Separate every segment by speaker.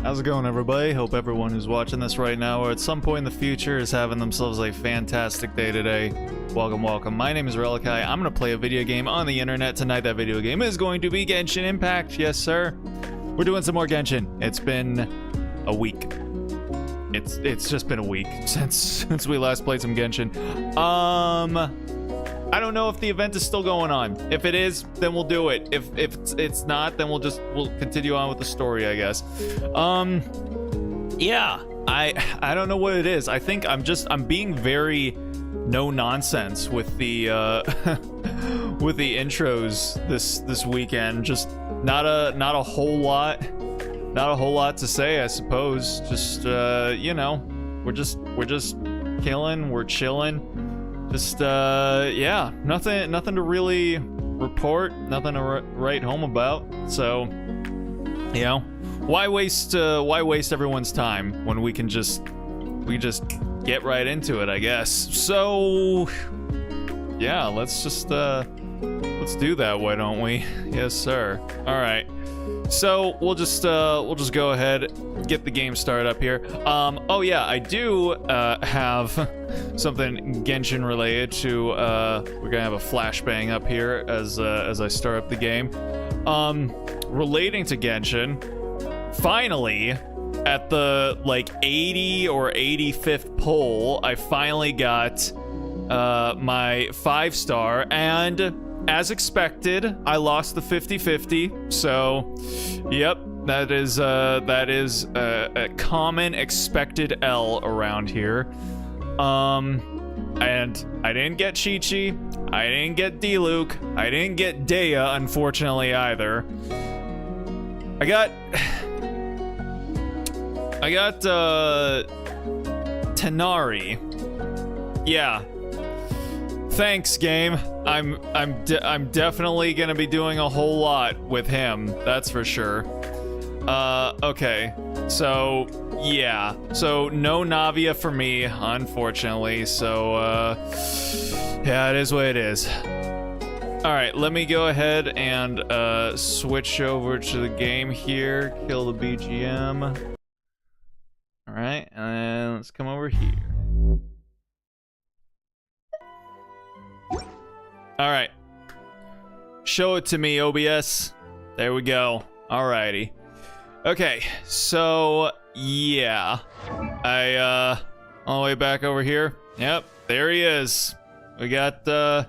Speaker 1: How's it going, everybody? Hope everyone who's watching this right now or at some point in the future is having themselves a fantastic day today. Welcome, welcome. My name is Relikai. I'm going to play a video game on the internet tonight. That video game is going to be Genshin Impact. Yes, sir. We're doing some more Genshin. It's been a week. It's just been a week since we last played some Genshin. I don't know if the event is still going on. If it is, then we'll do it. If it's not, then we'll continue on with the story, I guess. Yeah, I don't know what it is. I think I'm being very no nonsense with the with the intros this weekend. Just not a whole lot to say, I suppose. Just you know, we're just killing, we're chilling. Just yeah, nothing to really report, nothing to write home about. So, you know, why waste everyone's time when we just get right into it, I guess. So, yeah, let's do that, why don't we? Yes, sir. All right. So we'll just go ahead, get the game started up here. Oh yeah, I do have something Genshin related to. We're gonna have a flashbang up here as I start up the game. Relating to Genshin, finally, at the like 80 or 85th poll, I finally got my 5-star, and as expected, I lost the 50-50, so yep, that is a common expected L around here. And I didn't get Chi-Chi, I didn't get D-Luke, I didn't get Dea, unfortunately, either. I got Tanari. Yeah. Thanks, game. I'm definitely gonna be doing a whole lot with him, that's for sure. Okay, so yeah, so no Navia for me, unfortunately. So yeah, it is what it is. All right, let me go ahead and switch over to the game here. Kill the BGM. All right, and let's come over here. All right, show it to me, OBS. There we go. Alrighty. Okay, so yeah, all the way back over here. Yep, there he is. We got the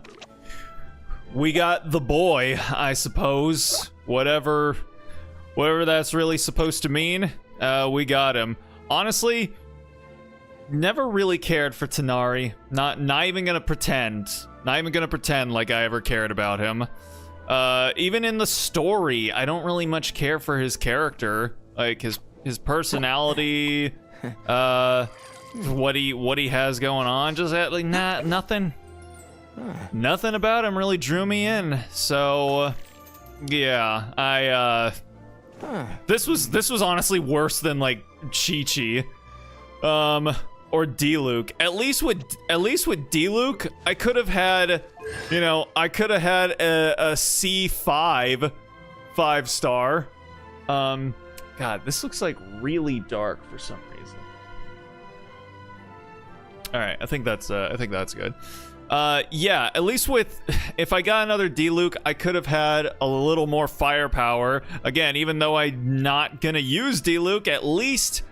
Speaker 1: boy, I suppose. Whatever that's really supposed to mean. We got him. Honestly, never really cared for Tanari. Not even gonna pretend. Not even gonna pretend like I ever cared about him. Even in the story, I don't really much care for his character. Like his personality, what he has going on. Just like nothing about him really drew me in. So yeah, this was honestly worse than like Chi-Chi. Or D-Luke. At least with D-Luke, I could have had, you know, a C5 5-star. God, this looks like really dark for some reason. All right, I think that's good. Yeah, at least if I got another D-Luke, I could have had a little more firepower. Again, even though I'm not gonna use D-Luke, at least,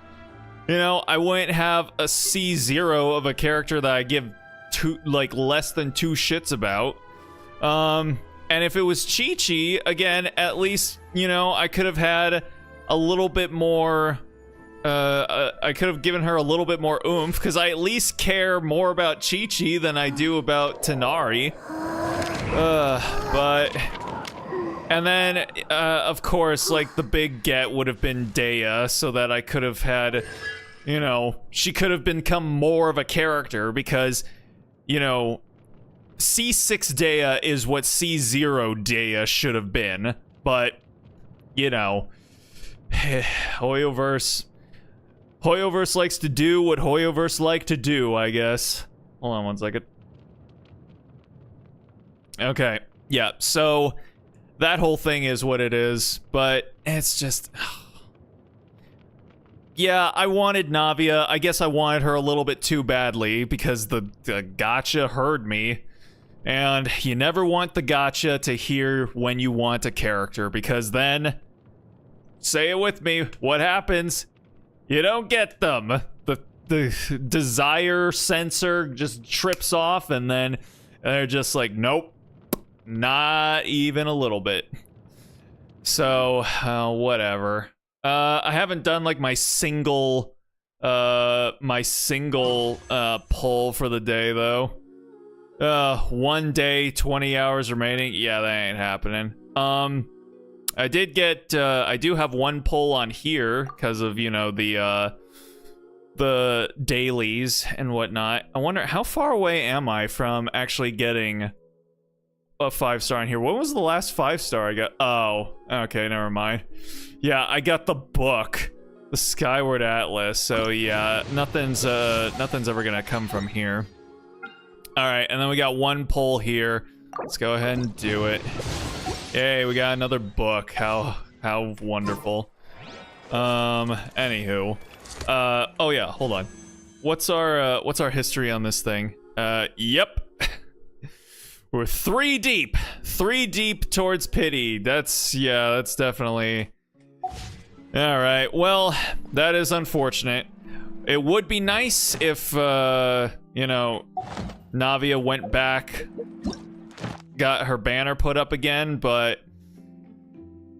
Speaker 1: you know, I wouldn't have a C0 of a character that I give less than 2 shits about. And if it was Chi-Chi, again, at least, you know, I could have had a little bit more, I could have given her a little bit more oomph, because I at least care more about Chi-Chi than I do about Tanari. And then, of course, like, the big get would have been Dea, so that I could have had, you know, she could have become more of a character, because, you know, C6 Dea is what C0 Dea should have been, but, you know, Hoyoverse likes to do what Hoyoverse like to do, I guess. Hold on one second. Okay, yeah, so that whole thing is what it is, but it's just... Yeah, I wanted Navia. I guess I wanted her a little bit too badly because the gotcha heard me. And you never want the gotcha to hear when you want a character, because then, say it with me, what happens? You don't get them. The desire sensor just trips off, and then they're just like, nope, not even a little bit. So, whatever. I haven't done like my single pull for the day though. 1 day, 20 hours remaining. Yeah, that ain't happening. I did get, I do have one pull on here because of, you know, the dailies and whatnot. I wonder, how far away am I from actually getting a 5-star in here? When was the last 5-star I got? Oh, okay, never mind. Yeah, I got the book, the Skyward Atlas. So yeah, nothing's ever gonna come from here. All right, and then we got one pull here. Let's go ahead and do it. Yay, we got another book. How wonderful. Anywho, oh yeah, hold on. What's our history on this thing? Yep. We're 3 deep. 3 deep towards pity. That's definitely... Alright, well, that is unfortunate. It would be nice if, you know, Navia went back, got her banner put up again, but,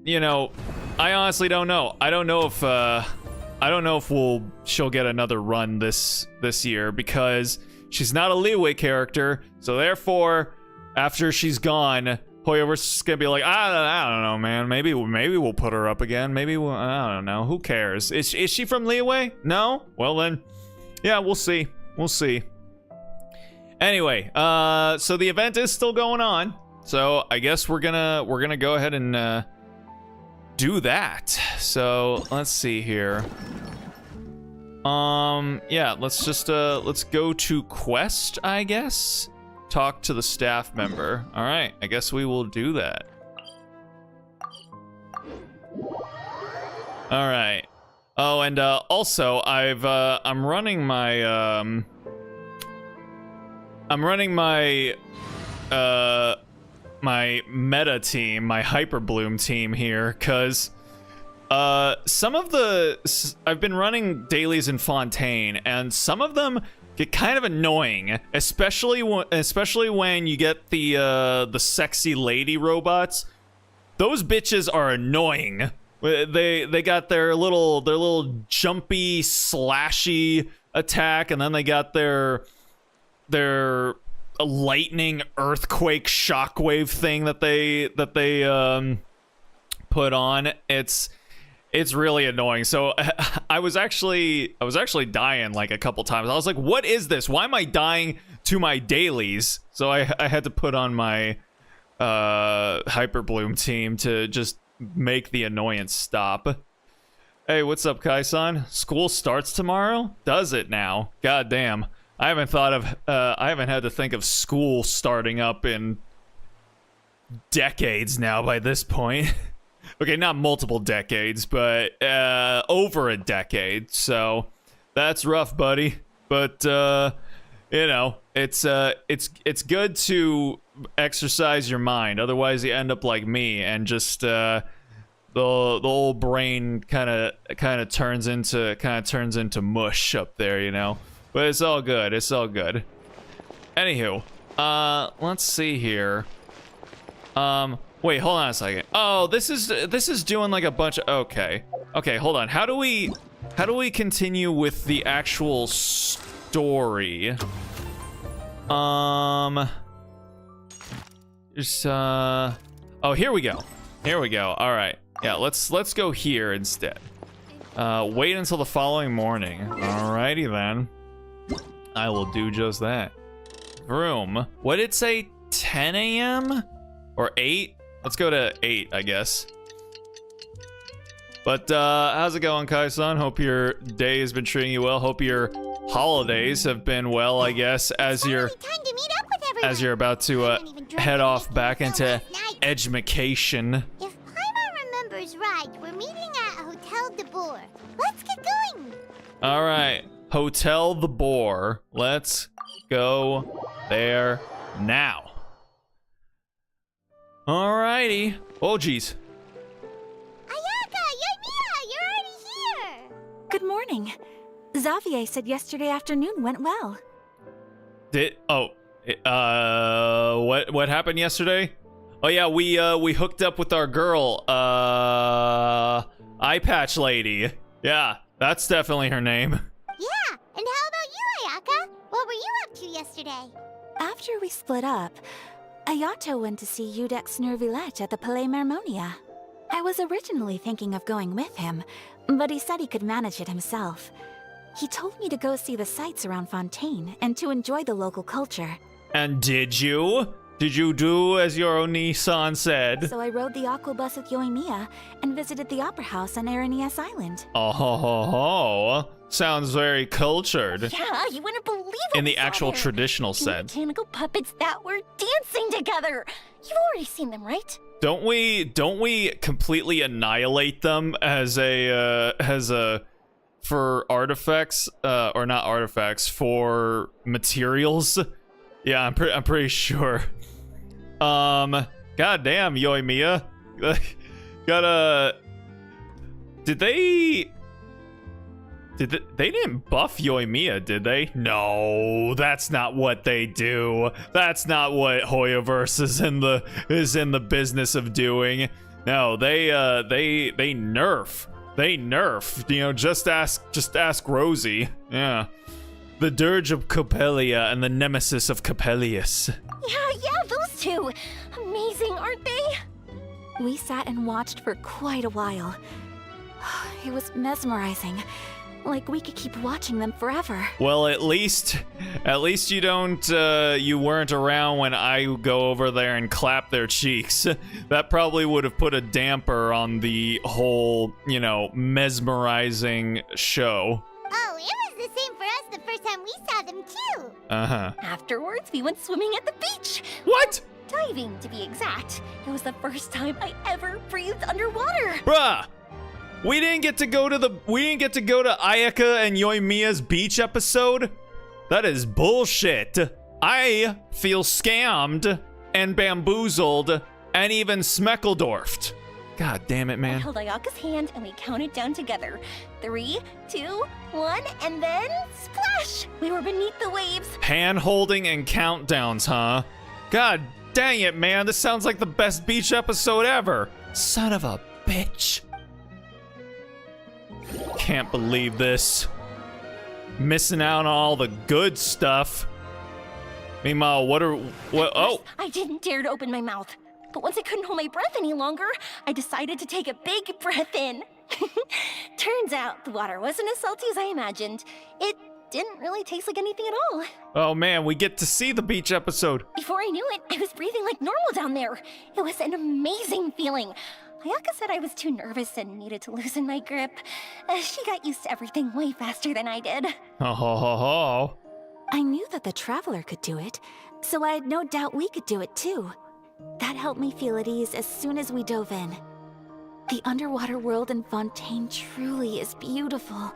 Speaker 1: you know, I honestly don't know. I don't know if she'll get another run this year, because she's not a Liyue character, so therefore, after she's gone, Hoyoverse is gonna be like, I don't know, man. Maybe we'll put her up again. Maybe we'll, I don't know. Who cares? Is she from Liyue? No? Well then, yeah, we'll see. We'll see. Anyway, so the event is still going on. So I guess we're gonna go ahead and do that. So let's see here. Yeah, let's just let's go to quest, I guess. Talk to the staff member. All right, I guess we will do that. All right. Oh, and also I'm running my my meta team, my Hyperbloom team here, cuz some of I've been running dailies in Fontaine, and some of them get kind of annoying, especially when you get the sexy lady robots. Those bitches are annoying. They got their little jumpy, slashy attack, and then they got their lightning, earthquake, shockwave thing that they put on. It's really annoying. So I was actually dying like a couple times. I was like, what is this? Why am I dying to my dailies? So I had to put on my Hyperbloom team to just make the annoyance stop. Hey, what's up, Kai-san? School starts tomorrow? Does it now? God damn. I haven't had to think of school starting up in decades now by this point. Okay, not multiple decades, but over a decade. So that's rough, buddy. But you know, it's good to exercise your mind. Otherwise, you end up like me and just the old brain kind of turns into mush up there, you know. But it's all good. It's all good. Anywho, let's see here. Wait, hold on a second. Oh, this is doing like a bunch of, okay, hold on. How do we continue with the actual story? Just oh, here we go. All right. Yeah, let's go here instead. Wait until the following morning. Alrighty then. I will do just that. Vroom. What did it say? 10 a.m. or 8? Let's go to 8, I guess. But how's it going, Kai-san? Hope your day has been treating you well. Hope your holidays have been well, I guess, as you're about to head off back into education.
Speaker 2: If Paimon remembers right, we're meeting at Hotel de Boer. Let's get going.
Speaker 1: All right, Hotel the Boar. Let's go there now. Alrighty. Oh, geez.
Speaker 2: Ayaka, Yoimiya, you're already here!
Speaker 3: Good morning. Xavier said yesterday afternoon went well.
Speaker 1: What happened yesterday? Oh yeah, we hooked up with our girl, Eye Patch Lady. Yeah, that's definitely her name.
Speaker 2: Yeah, and how about you, Ayaka? What were you up to yesterday?
Speaker 3: After we split up, Ayato went to see Udex Nervillette at the Palais Mermonia. I was originally thinking of going with him, but he said he could manage it himself. He told me to go see the sights around Fontaine and to enjoy the local culture.
Speaker 1: And did you? Did you do as your Oni-san said?
Speaker 3: So I rode the aqua bus with Yoimiya and visited the opera house on Aranias Island.
Speaker 1: Oh, sounds very cultured.
Speaker 2: Yeah, you wouldn't believe it.
Speaker 1: In the actual traditional sense.
Speaker 2: Mechanical puppets that were dancing together. You've already seen them, right?
Speaker 1: Don't we completely annihilate them as for artifacts, or not artifacts, for materials? Yeah, I'm pretty sure. Goddamn, Yoimiya. They didn't buff Yoimiya, did they? No, that's not what they do. That's not what Hoyoverse is in the business of doing. No, they nerf. They nerf. You know, just ask Rosie. Yeah. The Dirge of Copelia and the Nemesis of Coppelius.
Speaker 2: Yeah, those two. Amazing, aren't they?
Speaker 3: We sat and watched for quite a while. It was mesmerizing. Like we could keep watching them forever.
Speaker 1: Well, at least you weren't around when I go over there and clap their cheeks. That probably would have put a damper on the whole, mesmerizing show.
Speaker 2: Oh, it was the same for us the first time we saw them too.
Speaker 1: Uh-huh.
Speaker 2: Afterwards, we went swimming at the beach.
Speaker 1: What?
Speaker 2: Diving, to be exact. It was the first time I ever breathed underwater.
Speaker 1: Bruh! We didn't get to go to Ayaka and Yoimiya's beach episode? That is bullshit. I feel scammed and bamboozled and even smeckledorfed. God damn it,
Speaker 2: I
Speaker 1: man.
Speaker 2: held Ayaka's hand and we counted down together. 3, 2, 1, and then splash! We were beneath the waves.
Speaker 1: Hand holding and countdowns, huh? God dang it, man. This sounds like the best beach episode ever. Son of a bitch. Can't believe this. Missing out on all the good stuff. Meanwhile, oh!
Speaker 2: I didn't dare to open my mouth. But once I couldn't hold my breath any longer, I decided to take a big breath in. Turns out the water wasn't as salty as I imagined. It didn't really taste like anything at all.
Speaker 1: Oh man, we get to see the beach episode.
Speaker 2: Before I knew it, I was breathing like normal down there. It was an amazing feeling. Ayaka said I was too nervous and needed to loosen my grip. She got used to everything way faster than I did.
Speaker 1: Oh.
Speaker 3: I knew that the Traveler could do it, so I had no doubt we could do it too. That helped me feel at ease as soon as we dove in. The underwater world in Fontaine truly is beautiful.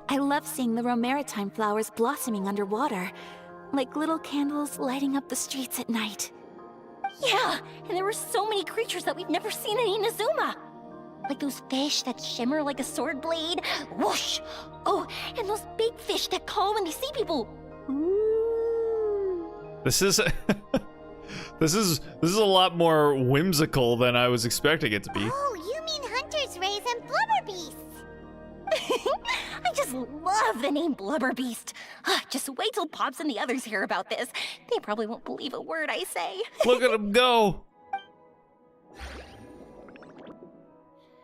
Speaker 3: I love seeing the romaritime flowers blossoming underwater, like little candles lighting up the streets at night.
Speaker 2: Yeah, and there were so many creatures that we've never seen in Inazuma. Like those fish that shimmer like a sword blade. Whoosh! Oh, and those big fish that call when they see people. Ooh.
Speaker 1: This is this is a lot more whimsical than I was expecting it to be.
Speaker 2: Oh, you mean Hunter's Rays and Blubber Beasts. I just love the name Blubber Beast. Just wait till Pops and the others hear about this. They probably won't believe a word I say.
Speaker 1: Look at him go.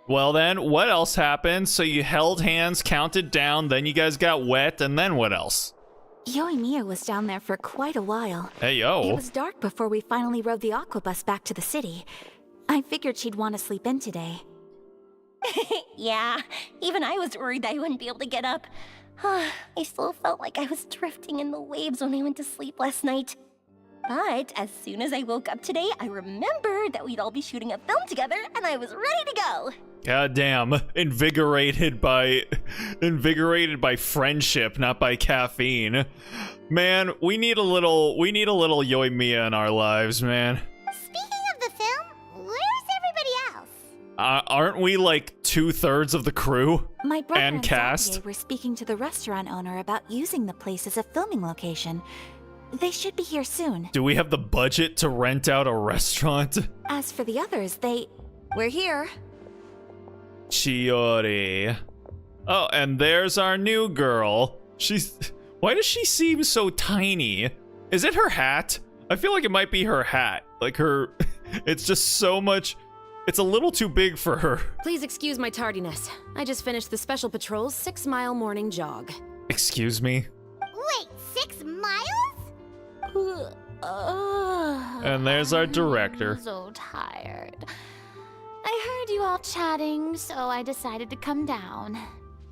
Speaker 1: Well then, what else happened? So you held hands, counted down, then you guys got wet, and then what else?
Speaker 3: Yoimiya was down there for quite a while.
Speaker 1: Hey, yo.
Speaker 3: It was dark before we finally rode the aqua bus back to the city. I figured she'd want to sleep in today.
Speaker 2: Yeah, even I was worried that I wouldn't be able to get up. I still felt like I was drifting in the waves when I went to sleep last night. But as soon as I woke up today, I remembered that we'd all be shooting a film together, and I was ready to go.
Speaker 1: Goddamn, invigorated by friendship, not by caffeine. Man, we need a little Yoimiya in our lives, man.
Speaker 2: Speaking of the film, where's everybody else?
Speaker 1: Aren't we like 2/3 of the crew?
Speaker 3: My brother
Speaker 1: And cast?
Speaker 3: Xavier were speaking to the restaurant owner about using the place as a filming location. They should be here soon.
Speaker 1: Do we have the budget to rent out a restaurant?
Speaker 3: As for the others, we're here.
Speaker 1: Chiori. Oh, and there's our new girl. Why does she seem so tiny? Is it her hat? I feel like it might be her hat. Like it's just so much. It's a little too big for her.
Speaker 4: Please excuse my tardiness. I just finished the Special Patrol's 6-mile morning jog.
Speaker 1: Excuse me?
Speaker 2: Wait, 6 miles?
Speaker 1: And there's our director.
Speaker 5: I'm so tired. I heard you all chatting, so I decided to come down.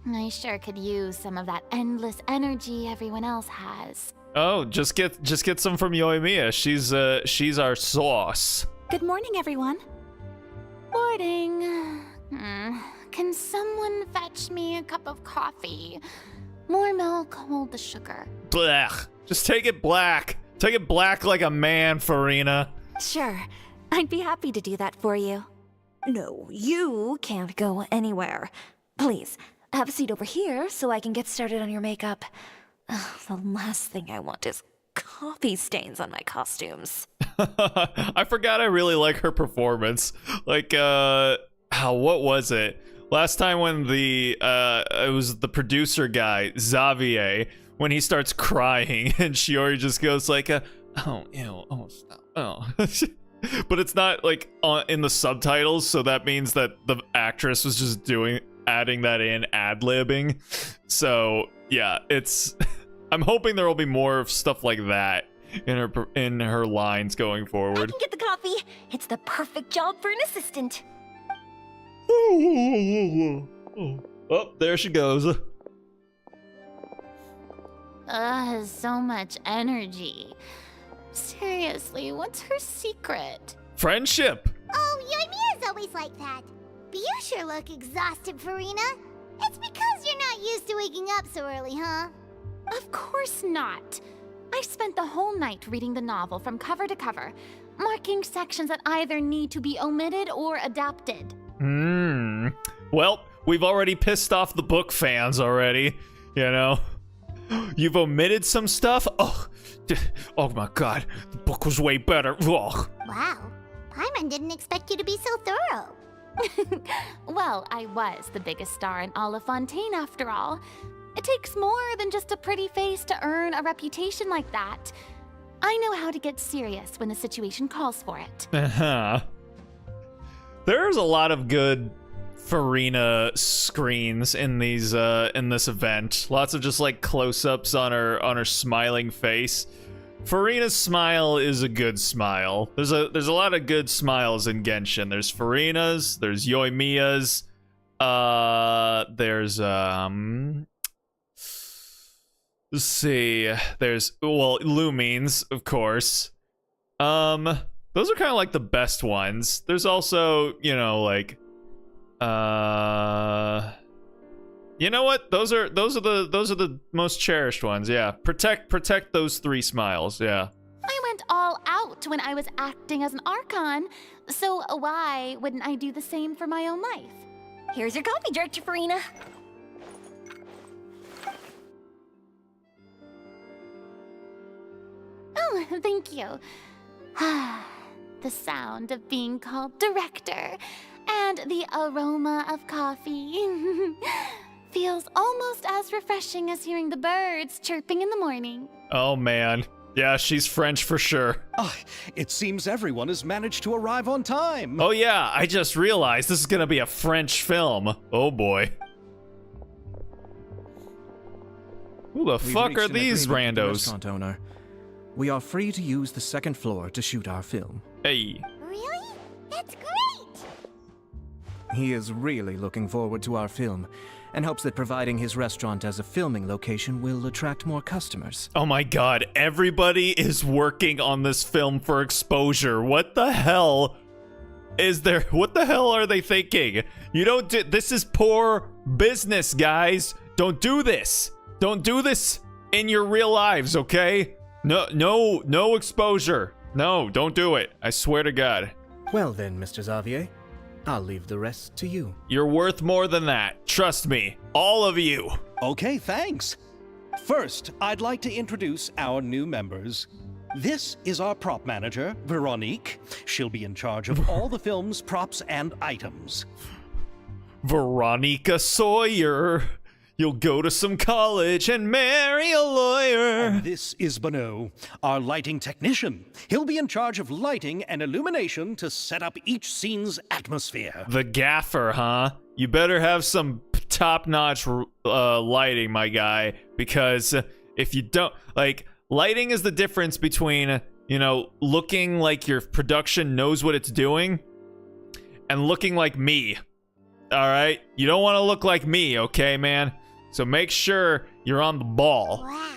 Speaker 5: I sure could use some of that endless energy everyone else has.
Speaker 1: Oh, just get some from Yoimiya. She's our sauce.
Speaker 3: Good morning, everyone.
Speaker 5: Morning. Can someone fetch me a cup of coffee? More milk, hold the sugar.
Speaker 1: Blech. Just take it black. Take it black like a man, Farina.
Speaker 3: Sure, I'd be happy to do that for you. No, you can't go anywhere. Please, have a seat over here so I can get started on your makeup. The last thing I want is coffee stains on my costumes.
Speaker 1: I forgot I really like her performance. Like, what was it? Last time when it was the producer guy, Xavier, when he starts crying and Shiori just goes like, oh, ew, oh, stop, oh. But it's not like in the subtitles, so that means that the actress was just adding that in, ad-libbing. So yeah, I'm hoping there will be more of stuff like that in her lines going
Speaker 2: I
Speaker 1: forward.
Speaker 2: can get the coffee. It's the perfect job for an assistant.
Speaker 1: Oh, there she goes.
Speaker 5: So much energy. Seriously, what's her secret?
Speaker 1: Friendship.
Speaker 2: Oh, Yoimiya's always like that. But you sure look exhausted, Farina. It's because you're not used to waking up so early, huh?
Speaker 5: Of course not. I spent the whole night reading the novel from cover to cover, marking sections that either need to be omitted or adapted.
Speaker 1: Well, we've already pissed off the book fans already, you know? You've omitted some stuff? Oh my god, the book was way better. Ugh.
Speaker 2: Wow. Paimon didn't expect you to be so thorough.
Speaker 5: Well, I was the biggest star in all of Fontaine after all. It takes more than just a pretty face to earn a reputation like that. I know how to get serious when the situation calls for it.
Speaker 1: There's a lot of good Farina screens in this event. Lots of just like close-ups on her smiling face. Farina's smile is a good smile. There's a lot of good smiles in Genshin. There's Farina's, there's Yoimiya's, there's let's see, there's Lumine's, of course. Those are kind of like the best ones. There's also, you know, like you know what? Those are the most cherished ones. Yeah. Protect those 3 smiles. Yeah.
Speaker 5: I went all out when I was acting as an Archon, so why wouldn't I do the same for my own life?
Speaker 2: Here's your coffee, Director Farina.
Speaker 5: Oh, thank you. The sound of being called director and the aroma of coffee feels almost as refreshing as hearing the birds chirping in the morning.
Speaker 1: Oh man. Yeah, she's French for sure.
Speaker 6: Oh, it seems everyone has managed to arrive on time.
Speaker 1: Oh yeah, I just realized this is gonna be a French film. Oh boy. Who the
Speaker 6: We've
Speaker 1: fuck
Speaker 6: reached
Speaker 1: are
Speaker 6: an
Speaker 1: these
Speaker 6: agreement with the
Speaker 1: randos?
Speaker 6: restaurant owner. We are free to use the 2nd floor to shoot our film.
Speaker 1: Hey.
Speaker 2: Really? That's great!
Speaker 6: He is really looking forward to our film, and hopes that providing his restaurant as a filming location will attract more customers.
Speaker 1: Oh my god, everybody is working on this film for exposure. What the hell? is there? What the hell are they thinking? You don't do this. Is poor business, guys. Don't do this. Don't do this in your real lives, okay? No exposure. No, don't do it. I swear to God.
Speaker 6: Well then, Mr. Xavier, I'll leave the rest to you.
Speaker 1: You're worth more than that. Trust me. All of you.
Speaker 7: Okay, thanks. First, I'd like to introduce our new members. This is our prop manager, Veronique. She'll be in charge of all the film's props and items.
Speaker 1: Veronica Sawyer. You'll go to some college and marry a lawyer.
Speaker 7: And this is Bonneau, our lighting technician. He'll be in charge of lighting and illumination to set up each scene's atmosphere.
Speaker 1: The gaffer, huh? You better have some top-notch lighting, my guy, because if you don't, like, lighting is the difference between, you know, looking like your production knows what it's doing and looking like me. All right? You don't want to look like me, okay, man? So make sure you're on the ball.
Speaker 8: Wow.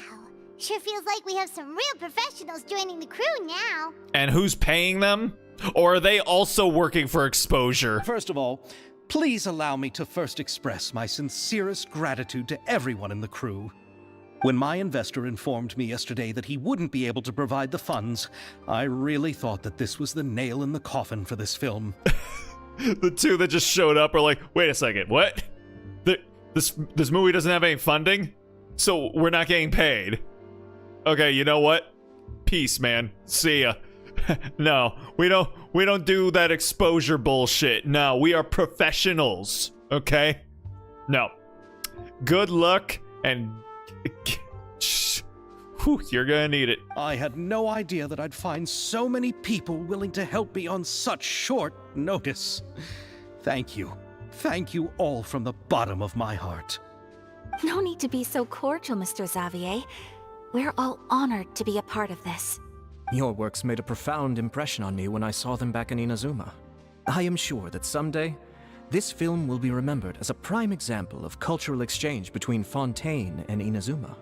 Speaker 8: Sure feels like we have some real professionals joining the crew now.
Speaker 1: And who's paying them? Or are they also working for exposure?
Speaker 7: First of all, please allow me to first express my sincerest gratitude to everyone in the crew. When my investor informed me yesterday that he wouldn't be able to provide the funds, I really thought that this was the nail in the coffin for this film.
Speaker 1: The two that just showed up are like, wait a second, what? This movie doesn't have any funding? So we're not getting paid. Okay, you know what? Peace, man. See ya. No, we don't do that exposure bullshit. No, we are professionals, okay? No. Good luck and whew, you're gonna need it.
Speaker 7: I had no idea that I'd find so many people willing to help me on such short notice. Thank you. Thank you all from the bottom of my heart.
Speaker 3: No need to be so cordial, Mr. Xavier. We're all honored to be a part of this.
Speaker 6: Your works made a profound impression on me when I saw them back in Inazuma. I am sure that someday, this film will be remembered as a prime example of cultural exchange between Fontaine and Inazuma.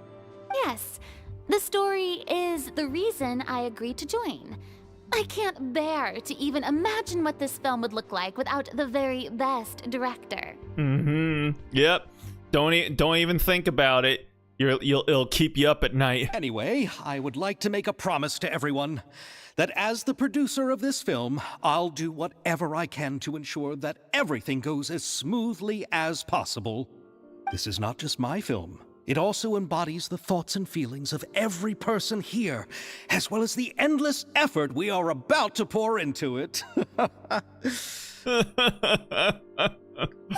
Speaker 5: Yes, the story is the reason I agreed to join. I can't bear to even imagine what this film would look like without the very best director.
Speaker 1: Yep. Don't even think about it. It'll keep you up at night.
Speaker 7: Anyway, I would like to make a promise to everyone that as the producer of this film, I'll do whatever I can to ensure that everything goes as smoothly as possible. This is not just my film. It also embodies the thoughts and feelings of every person here, as well as the endless effort we are about to pour into it.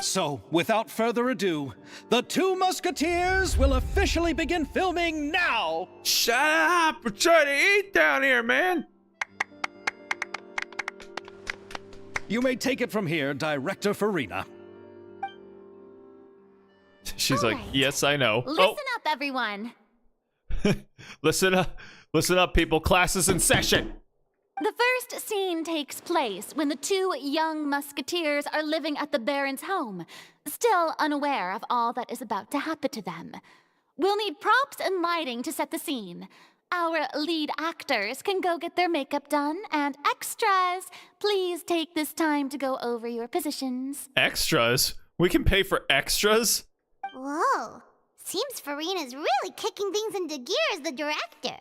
Speaker 7: So, without further ado, the Two Musketeers will officially begin filming now!
Speaker 1: Shut up! We're trying to eat down here, man!
Speaker 7: You may take it from here, Director Farina.
Speaker 1: She's
Speaker 5: All
Speaker 1: like,
Speaker 5: right.
Speaker 1: yes, I know.
Speaker 5: Listen up, everyone.
Speaker 1: Listen up, people. Class is in session.
Speaker 5: The first scene takes place when the two young musketeers are living at the Baron's home, still unaware of all that is about to happen to them. We'll need props and lighting to set the scene. Our lead actors can go get their makeup done, and extras, please take this time to go over your positions.
Speaker 1: Extras? We can pay for extras?
Speaker 8: Whoa. Seems Farina's really kicking things into gear as the director.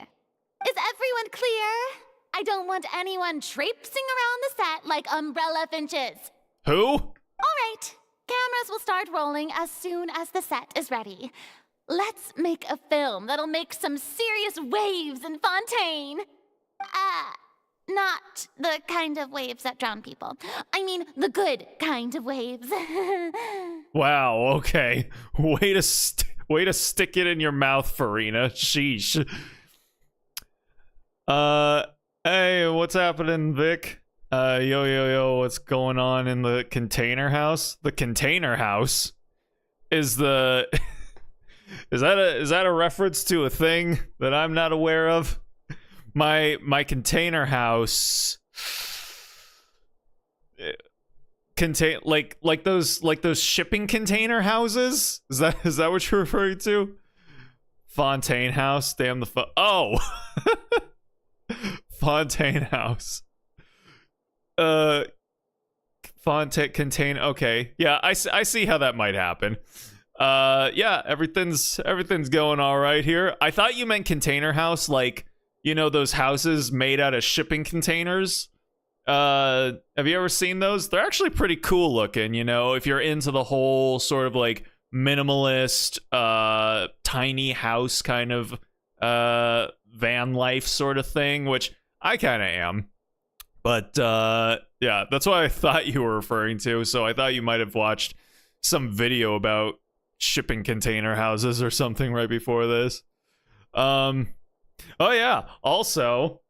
Speaker 5: Is everyone clear? I don't want anyone traipsing around the set like umbrella finches.
Speaker 1: Who?
Speaker 5: All right, cameras will start rolling as soon as the set is ready. Let's make a film that'll make some serious waves in Fontaine. Not the kind of waves that drown people. I mean, the good kind of waves.
Speaker 1: Wow, okay. Way to stick it in your mouth, Farina. Sheesh. Hey, what's happening, Vic? Yo, what's going on in the container house? The container house is the is that a reference to a thing that I'm not aware of? My container house contain like those shipping container houses? Is that what you're referring to? Fontaine house, damn the oh. Fontaine house. contain. Okay, yeah, I see how that might happen. Yeah, everything's going all right here. I thought you meant container house, like, you know, those houses made out of shipping containers. Have you ever seen those? They're actually pretty cool looking, you know, if you're into the whole sort of like minimalist, tiny house kind of van life sort of thing, which I kind of am. But yeah, that's what I thought you were referring to. So I thought you might have watched some video about shipping container houses or something right before this. Oh yeah, also,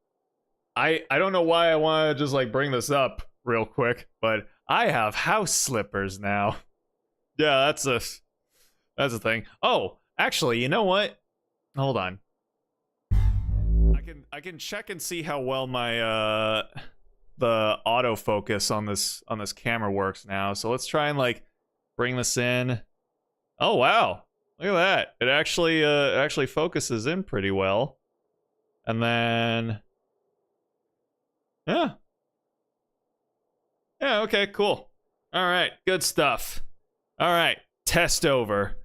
Speaker 1: I don't know why I want to just like bring this up real quick, but I have house slippers now. Yeah, that's a thing. Oh, actually, you know what? Hold on. I can check and see how well my the autofocus on this camera works now. So let's try and like bring this in. Oh wow. Look at that. It actually focuses in pretty well. And then yeah. Yeah, okay, cool. All right, good stuff. All right, test over.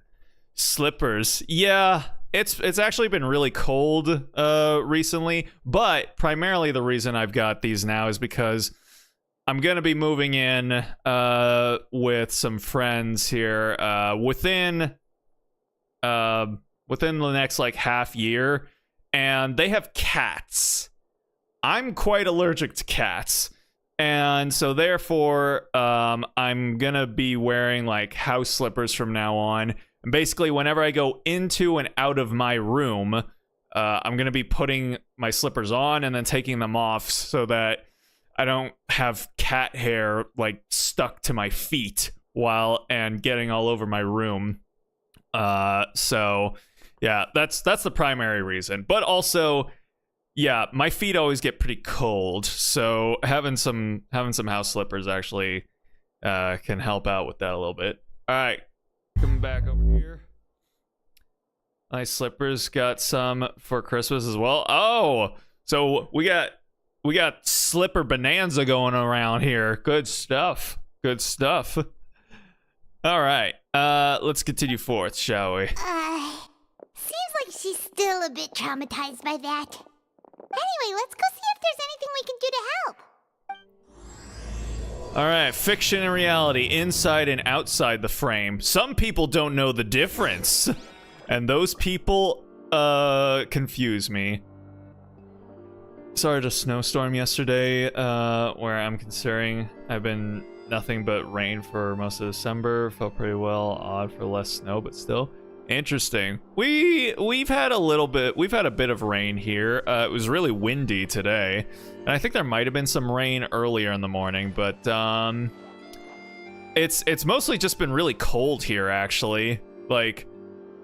Speaker 1: Slippers. Yeah, it's actually been really cold recently, but primarily the reason I've got these now is because I'm going to be moving in with some friends here within the next like half year, and they have cats. I'm quite allergic to cats. And so therefore, I'm going to be wearing like house slippers from now on. And basically, whenever I go into and out of my room, I'm going to be putting my slippers on and then taking them off so that I don't have cat hair like stuck to my feet and getting all over my room. So yeah, that's the primary reason. But also, yeah, my feet always get pretty cold, so having some house slippers actually can help out with that a little bit. All right, coming back over here. Nice slippers. Got some for Christmas as well. Oh, so we got slipper bonanza going around here. Good stuff. Good stuff. All right, let's continue forth, shall we?
Speaker 8: Seems like she's still a bit traumatized by that. Anyway, let's go see if there's anything we can do to help.
Speaker 1: All right, fiction and reality, inside and outside the frame. Some people don't know the difference, and those people confuse me. Started a snowstorm yesterday, where I'm considering I've been nothing but rain for most of December. Felt pretty well. Odd for less snow, but still. Interesting. We've had a bit of rain here. It was really windy today, and I think there might have been some rain earlier in the morning, but it's mostly just been really cold here, actually. Like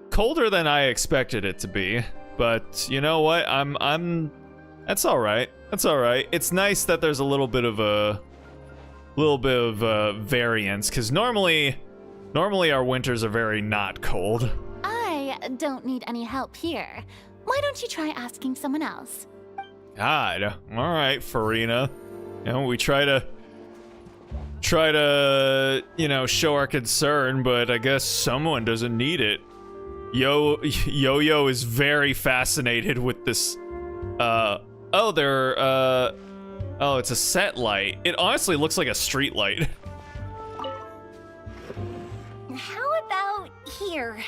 Speaker 1: colder than I expected it to be. But you know what? That's all right. That's all right. It's nice that there's a little bit of variance, because normally our winters are very not cold.
Speaker 5: I don't need any help here. Why don't you try asking someone else?
Speaker 1: God, all right, Farina. You know, we try to, show our concern, but I guess someone doesn't need it. Yo-Yo is very fascinated with this. Oh, it's a set light. It honestly looks like a street light.
Speaker 2: How about here?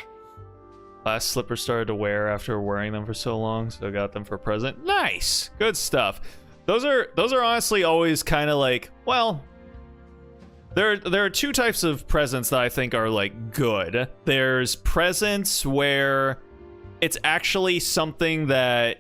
Speaker 1: Last slippers started to wear after wearing them for so long, so I got them for a present. Nice, good stuff. Those are honestly always kind of like, well, there are two types of presents that I think are like good. There's presents where it's actually something that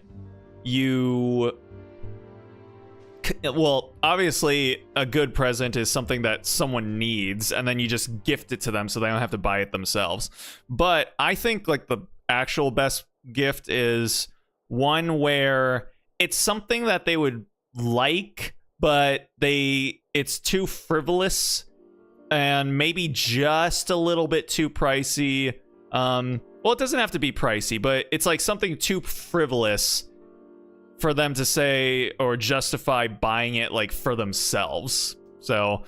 Speaker 1: well, obviously a good present is something that someone needs, and then you just gift it to them so they don't have to buy it themselves. But I think like the actual best gift is one where it's something that they would like, but it's too frivolous and maybe just a little bit too pricey. Well, it doesn't have to be pricey, but it's like something too frivolous for them to say or justify buying it like for themselves. So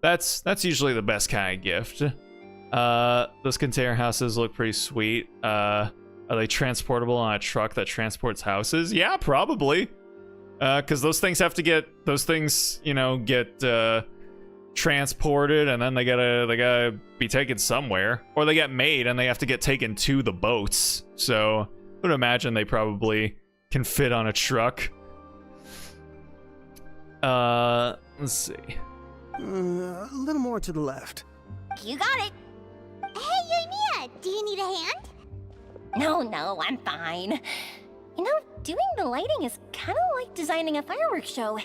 Speaker 1: That's usually the best kind of gift. Those container houses look pretty sweet. Are they transportable on a truck that transports houses? Yeah, probably. Because those things have to get transported, and then they gotta be taken somewhere, or they get made and they have to get taken to the boats. So I would imagine they probably can fit on a truck. Let's see.
Speaker 9: A little more to the left.
Speaker 2: You got it.
Speaker 8: Hey, Yoimiya, do you need a hand?
Speaker 2: No, I'm fine. You know, doing the lighting is kind of like designing a fireworks show.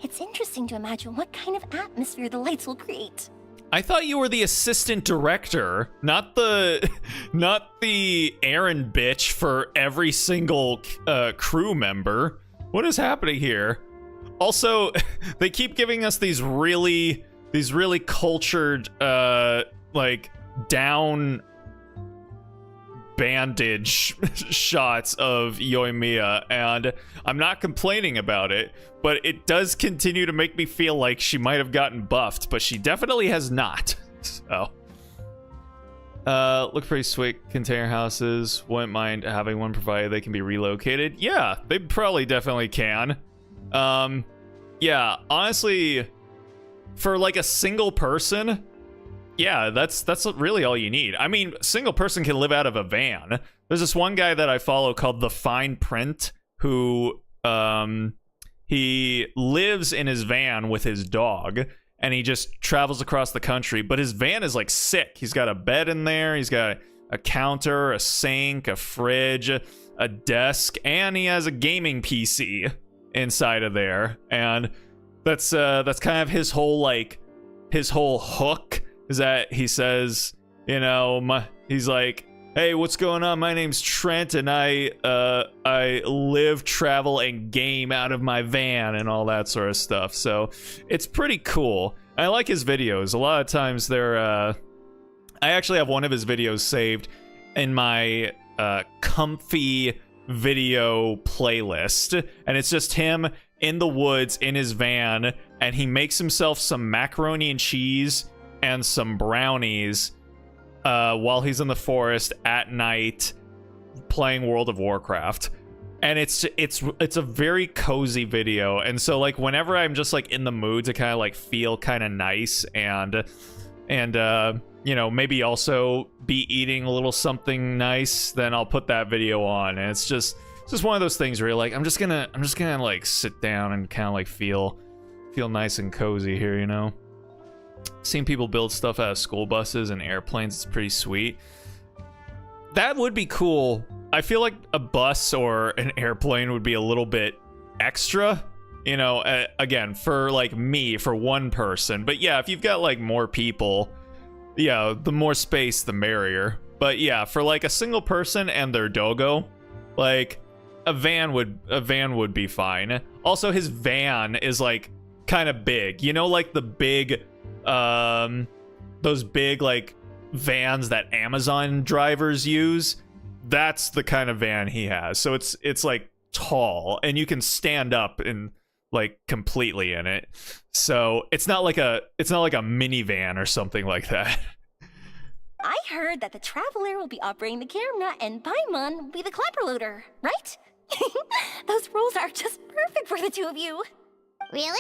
Speaker 2: It's interesting to imagine what kind of atmosphere the lights will create.
Speaker 1: I thought you were the assistant director, not the errand bitch for every single crew member. What is happening here? Also, they keep giving us these really cultured like down bandage shots of Yoimiya, and I'm not complaining about it, but it does continue to make me feel like she might have gotten buffed, but she definitely has not. So look pretty sweet. Container houses, wouldn't mind having one provided they can be relocated. Yeah, they probably definitely can. Yeah, honestly, for like a single person, yeah, that's really all you need. I mean, a single person can live out of a van. There's this one guy that I follow called The Fine Print who he lives in his van with his dog, and he just travels across the country, but his van is like sick. He's got a bed in there, he's got a counter, a sink, a fridge, a desk, and he has a gaming PC inside of there. And that's kind of his whole hook, is that he says, you know, he's like, hey, what's going on? My name's Trent, and I live, travel, and game out of my van and all that sort of stuff. So it's pretty cool. I like his videos. A lot of times they're I actually have one of his videos saved in my comfy video playlist, and it's just him in the woods in his van, and he makes himself some macaroni and cheese and some brownies while he's in the forest at night playing World of Warcraft. And it's a very cozy video, and so like whenever I'm just like in the mood to kind of like feel kind of nice and you know, maybe also be eating a little something nice, then I'll put that video on. And it's just one of those things where you're like, I'm just gonna like sit down and kind of like feel nice and cozy here, you know. Seeing people build stuff out of school buses and airplanes is pretty sweet. That would be cool. I feel like a bus or an airplane would be a little bit extra, you know, again, for like me, for one person. But yeah, if you've got like more people, yeah, the more space, the merrier. But yeah, for like a single person and their doggo, like a van would be fine. Also, his van is like kind of big, you know, like the big those big like vans that Amazon drivers use. That's the kind of van he has. So it's like tall, and you can stand up and like completely in it. So it's not like a minivan or something like that.
Speaker 2: I heard that the Traveler will be operating the camera and Paimon will be the clapper loader, right? Those roles are just perfect for the two of you.
Speaker 8: Really?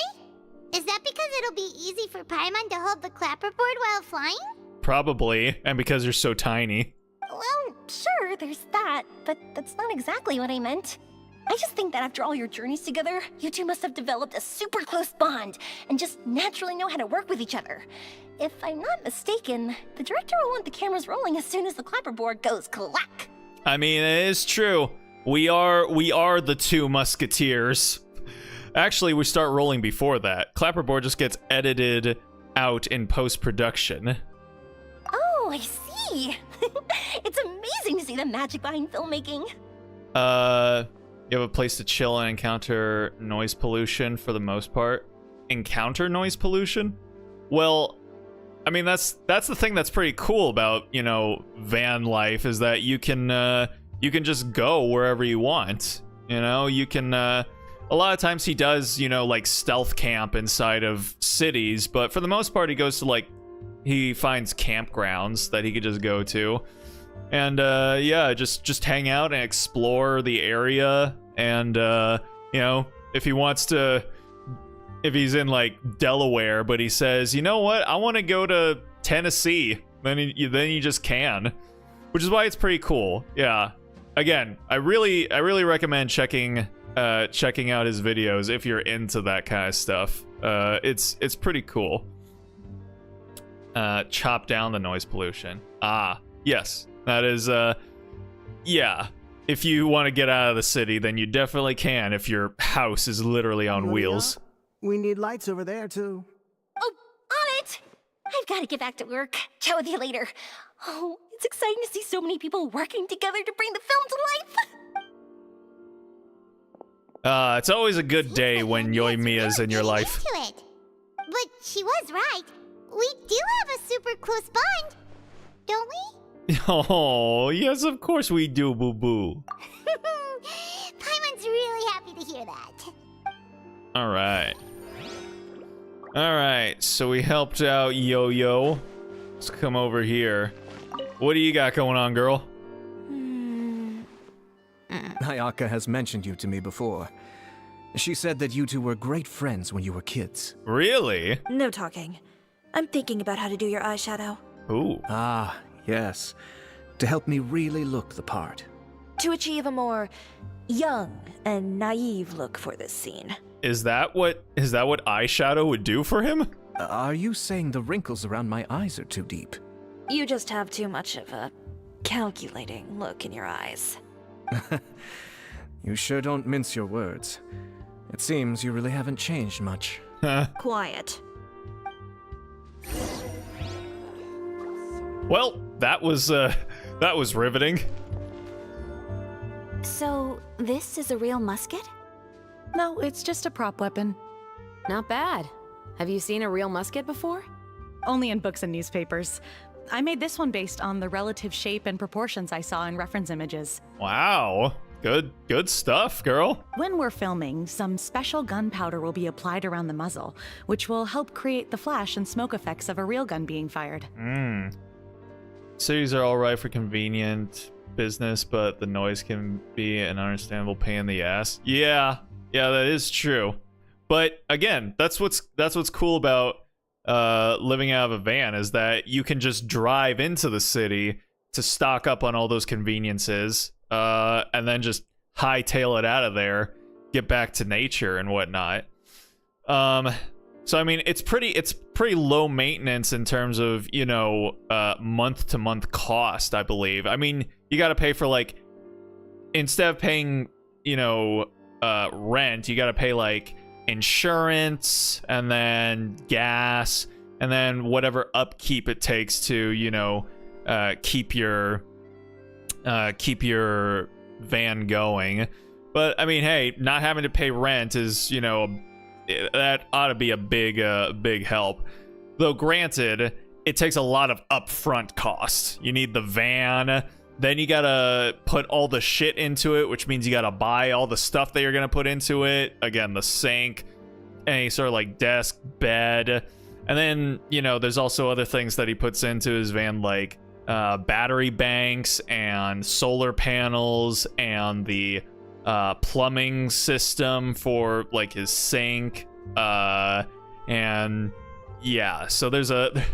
Speaker 8: Is that because it'll be easy for Paimon to hold the clapperboard while flying?
Speaker 1: Probably, and because you're so tiny.
Speaker 2: Well, sure, there's that, but that's not exactly what I meant. I just think that after all your journeys together, you two must have developed a super close bond and just naturally know how to work with each other. If I'm not mistaken, the director will want the cameras rolling as soon as the clapperboard goes clack.
Speaker 1: I mean, it is true. We are the two musketeers. Actually, we start rolling before that. Clapperboard just gets edited out in post-production.
Speaker 2: Oh, I see. It's amazing to see the magic behind filmmaking.
Speaker 1: You have a place to chill and encounter noise pollution for the most part. Encounter noise pollution? Well, I mean, that's the thing that's pretty cool about, you know, van life, is that you can just go wherever you want. You know, you can a lot of times he does, you know, like stealth camp inside of cities, but for the most part he goes to like, he finds campgrounds that he could just go to. And yeah, just hang out and explore the area. And you know, if he wants to, if he's in like Delaware, but he says, you know what, I want to go to Tennessee, then you just can, which is why it's pretty cool. Yeah. Again, I really recommend checking out his videos if you're into that kind of stuff. It's pretty cool. Chop down the noise pollution. Ah, yes. That is, yeah. If you want to get out of the city, then you definitely can if your house is literally on wheels.
Speaker 9: We need lights over there, too.
Speaker 2: Oh, on it! I've got to get back to work. Chat with you later. Oh, it's exciting to see so many people working together to bring the film to life.
Speaker 1: It's always a good day when Yoimiya's in your life.
Speaker 8: Into it. But she was right. We do have a super close bond, don't we?
Speaker 1: Oh, yes, of course we do, boo-boo.
Speaker 8: Paimon's really happy to hear that.
Speaker 1: Alright, so we helped out Yo-Yo. Let's come over here. What do you got going on, girl?
Speaker 6: Ayaka has mentioned you to me before. She said that you two were great friends when you were kids.
Speaker 1: Really?
Speaker 3: No talking. I'm thinking about how to do your eyeshadow.
Speaker 1: Ooh.
Speaker 6: Ah, yes. To help me really look the part.
Speaker 3: To achieve a more young and naive look for this scene.
Speaker 1: Is that what eyeshadow would do for him?
Speaker 6: Are you saying the wrinkles around my eyes are too deep?
Speaker 3: You just have too much of a calculating look in your eyes.
Speaker 6: You sure don't mince your words. It seems you really haven't changed much.
Speaker 3: Quiet.
Speaker 1: Well, that was riveting.
Speaker 3: So, this is a real musket?
Speaker 10: No, it's just a prop weapon.
Speaker 4: Not bad. Have you seen a real musket before?
Speaker 10: Only in books and newspapers. I made this one based on the relative shape and proportions I saw in reference images.
Speaker 1: Wow. Good stuff, girl.
Speaker 10: When we're filming, some special gunpowder will be applied around the muzzle, which will help create the flash and smoke effects of a real gun being fired.
Speaker 1: Cities are alright for convenient business, but the noise can be an understandable pain in the ass. Yeah, that is true. But again, that's what's cool about living out of a van, is that you can just drive into the city to stock up on all those conveniences, and then just hightail it out of there, get back to nature and whatnot. So I mean, it's pretty low maintenance in terms of, you know, month to month cost, I believe. I mean, you got to pay for, like, instead of paying, you know, rent, you got to pay like insurance and then gas and then whatever upkeep it takes to, you know, keep your van going. But I mean, hey, not having to pay rent is, you know, that ought to be a big help. Though granted, it takes a lot of upfront costs. You need the van, then you gotta put all the shit into it, which means you gotta buy all the stuff that you're gonna put into it. Again, the sink, any sort of like desk, bed, and then, you know, there's also other things that he puts into his van, like battery banks and solar panels and the plumbing system for like his sink, and yeah, so there's a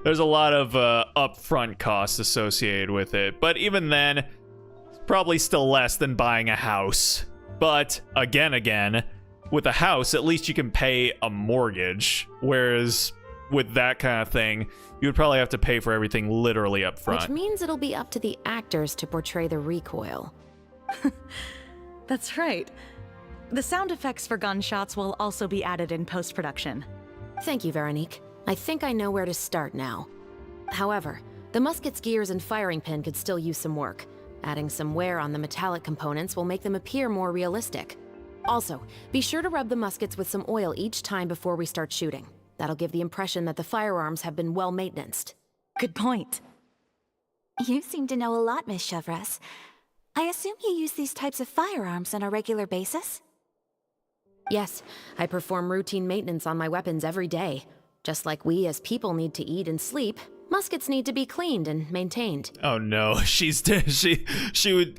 Speaker 1: lot of upfront costs associated with it. But even then, it's probably still less than buying a house. But again, with a house, at least you can pay a mortgage, whereas with that kind of thing, you would probably have to pay for everything literally up front.
Speaker 4: Which means it'll be up to the actors to portray the recoil.
Speaker 10: That's right. The sound effects for gunshots will also be added in post-production.
Speaker 4: Thank you, Veronique. I think I know where to start now. However, the musket's gears and firing pin could still use some work. Adding some wear on the metallic components will make them appear more realistic. Also, be sure to rub the muskets with some oil each time before we start shooting. That'll give the impression that the firearms have been well maintained.
Speaker 10: Good point.
Speaker 3: You seem to know a lot, Miss Chevres. I assume you use these types of firearms on a regular basis?
Speaker 4: Yes, I perform routine maintenance on my weapons every day. Just like we as people need to eat and sleep, muskets need to be cleaned and maintained.
Speaker 1: Oh no,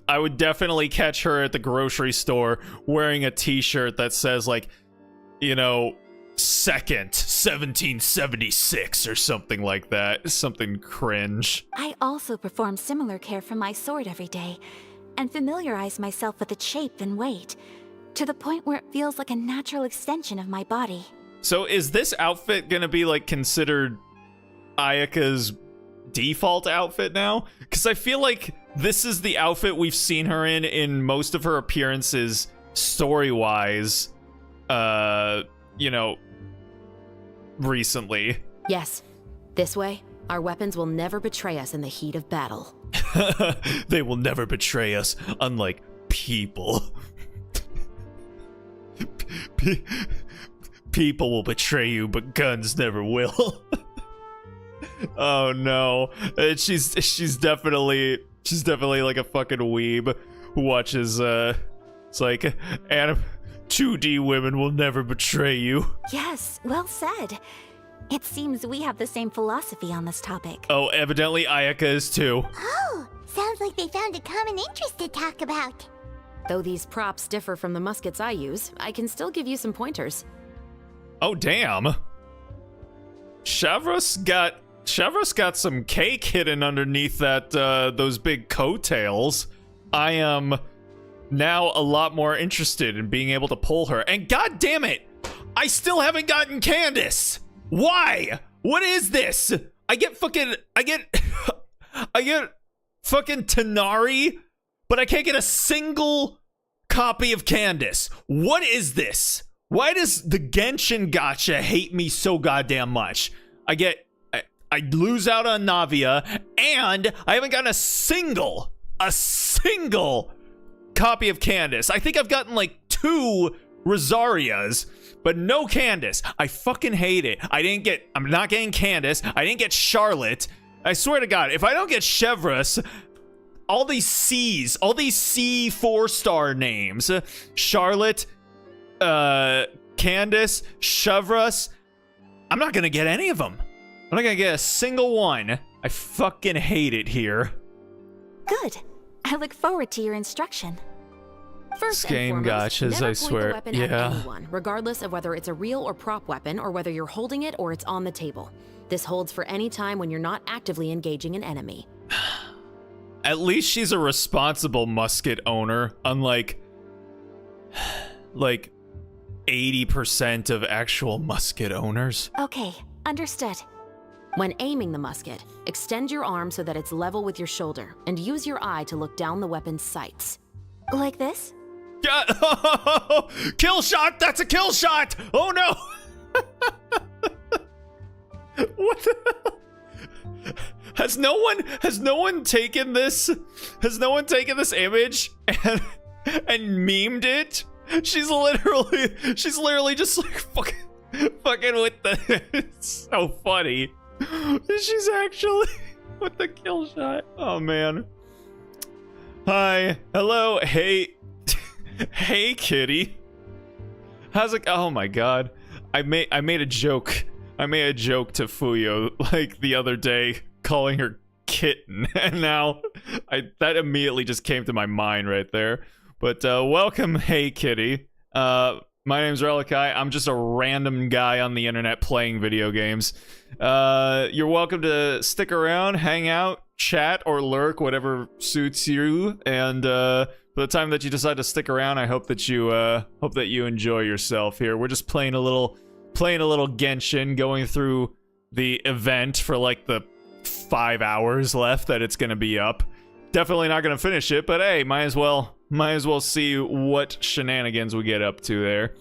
Speaker 1: I would definitely catch her at the grocery store wearing a t-shirt that says like, you know, second 1776 or something like that. Something cringe.
Speaker 3: I also perform similar care for my sword every day, and familiarize myself with its shape and weight, to the point where it feels like a natural extension of my body.
Speaker 1: So is this outfit gonna be like considered Ayaka's default outfit now? Because I feel like this is the outfit we've seen her in most of her appearances story-wise, you know, recently.
Speaker 4: Yes. This way, our weapons will never betray us in the heat of battle.
Speaker 1: They will never betray us, unlike people. People will betray you, but guns never will. Oh no. She's definitely like a fucking weeb who watches it's like 2D women will never betray you.
Speaker 3: Yes, well said. It seems we have the same philosophy on this topic.
Speaker 1: Oh, evidently Ayaka is too.
Speaker 8: Oh, sounds like they found a common interest to talk about.
Speaker 4: Though these props differ from the muskets I use, I can still give you some pointers.
Speaker 1: Oh damn. Shavros got some cake hidden underneath that those big coattails. I am now a lot more interested in being able to pull her. And god damn it, I still haven't gotten Candace. Why? What is this? I get fucking Tanari, but I can't get a single copy of Candace. What is this? Why does the Genshin gacha hate me so goddamn much? I lose out on Navia, and I haven't gotten a single copy of Candace. I think I've gotten like 2 Rosarias, but no Candace. I fucking hate it. I'm not getting Candace. I didn't get Charlotte. I swear to God, if I don't get Chevreuse, all these C 4-star names, Charlotte, Candace, Chevreuse, I'm not gonna get any of them. I'm not gonna get a single one. I fucking hate it here.
Speaker 3: Good. I look forward to your instruction.
Speaker 4: First
Speaker 1: Game
Speaker 4: and foremost,
Speaker 1: gotchas,
Speaker 4: never
Speaker 1: I
Speaker 4: point
Speaker 1: swear.
Speaker 4: the weapon at anyone, regardless of whether it's a real or prop weapon, or whether you're holding it or it's on the table. This holds for any time when you're not actively engaging an enemy.
Speaker 1: At least she's a responsible musket owner, unlike like 80% of actual musket owners.
Speaker 3: Okay, understood.
Speaker 4: When aiming the musket, extend your arm so that it's level with your shoulder, and use your eye to look down the weapon's sights.
Speaker 3: Like this?
Speaker 1: Kill shot! That's a kill shot! Oh no! What the hell? Has no one taken this image and memed it? She's literally just like fucking with the it's so funny. She's actually with the kill shot. Oh man. Hi. Hello. Hey. Hey kitty. How's it? Oh my god. I made a joke. I made a joke to Fuyo like the other day, calling her kitten, and now that immediately just came to my mind right there. But welcome, hey kitty. My name's Relikai. I'm just a random guy on the internet playing video games. You're welcome to stick around, hang out, chat, or lurk, whatever suits you. And for the time that you decide to stick around, I hope that you enjoy yourself here. We're just playing a little Genshin, going through the event for like the 5 hours left that it's gonna be up. Definitely not gonna finish it, but hey, might as well see what shenanigans we get up to there.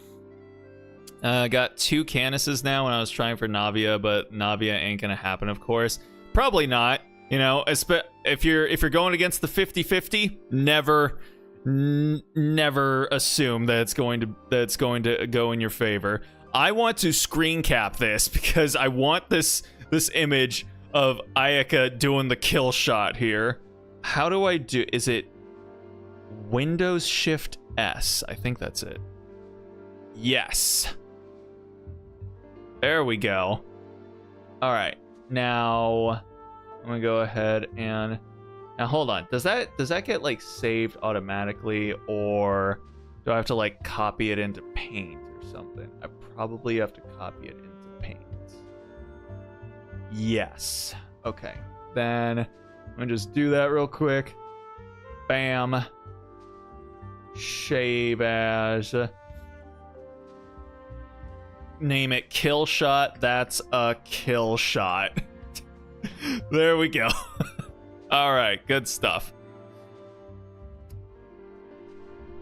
Speaker 1: Got 2 Candaces now when I was trying for Navia, but Navia ain't gonna happen, of course. Probably not. You know, if you're going against the 50-50, never assume that it's going to go in your favor. I want to screen cap this because I want this image of Ayaka doing the kill shot here. How do I do? Is it Windows Shift S? I think that's it. Yes. There we go. All right. Now I'm gonna go ahead and now hold on. Does that get like saved automatically, or do I have to like copy it into Paint or something? I probably have to copy it into Paint. Yes. Okay. Then I'm gonna just do that real quick. Bam. Shave as. Name it kill shot. That's a kill shot. There we go. All right, good stuff.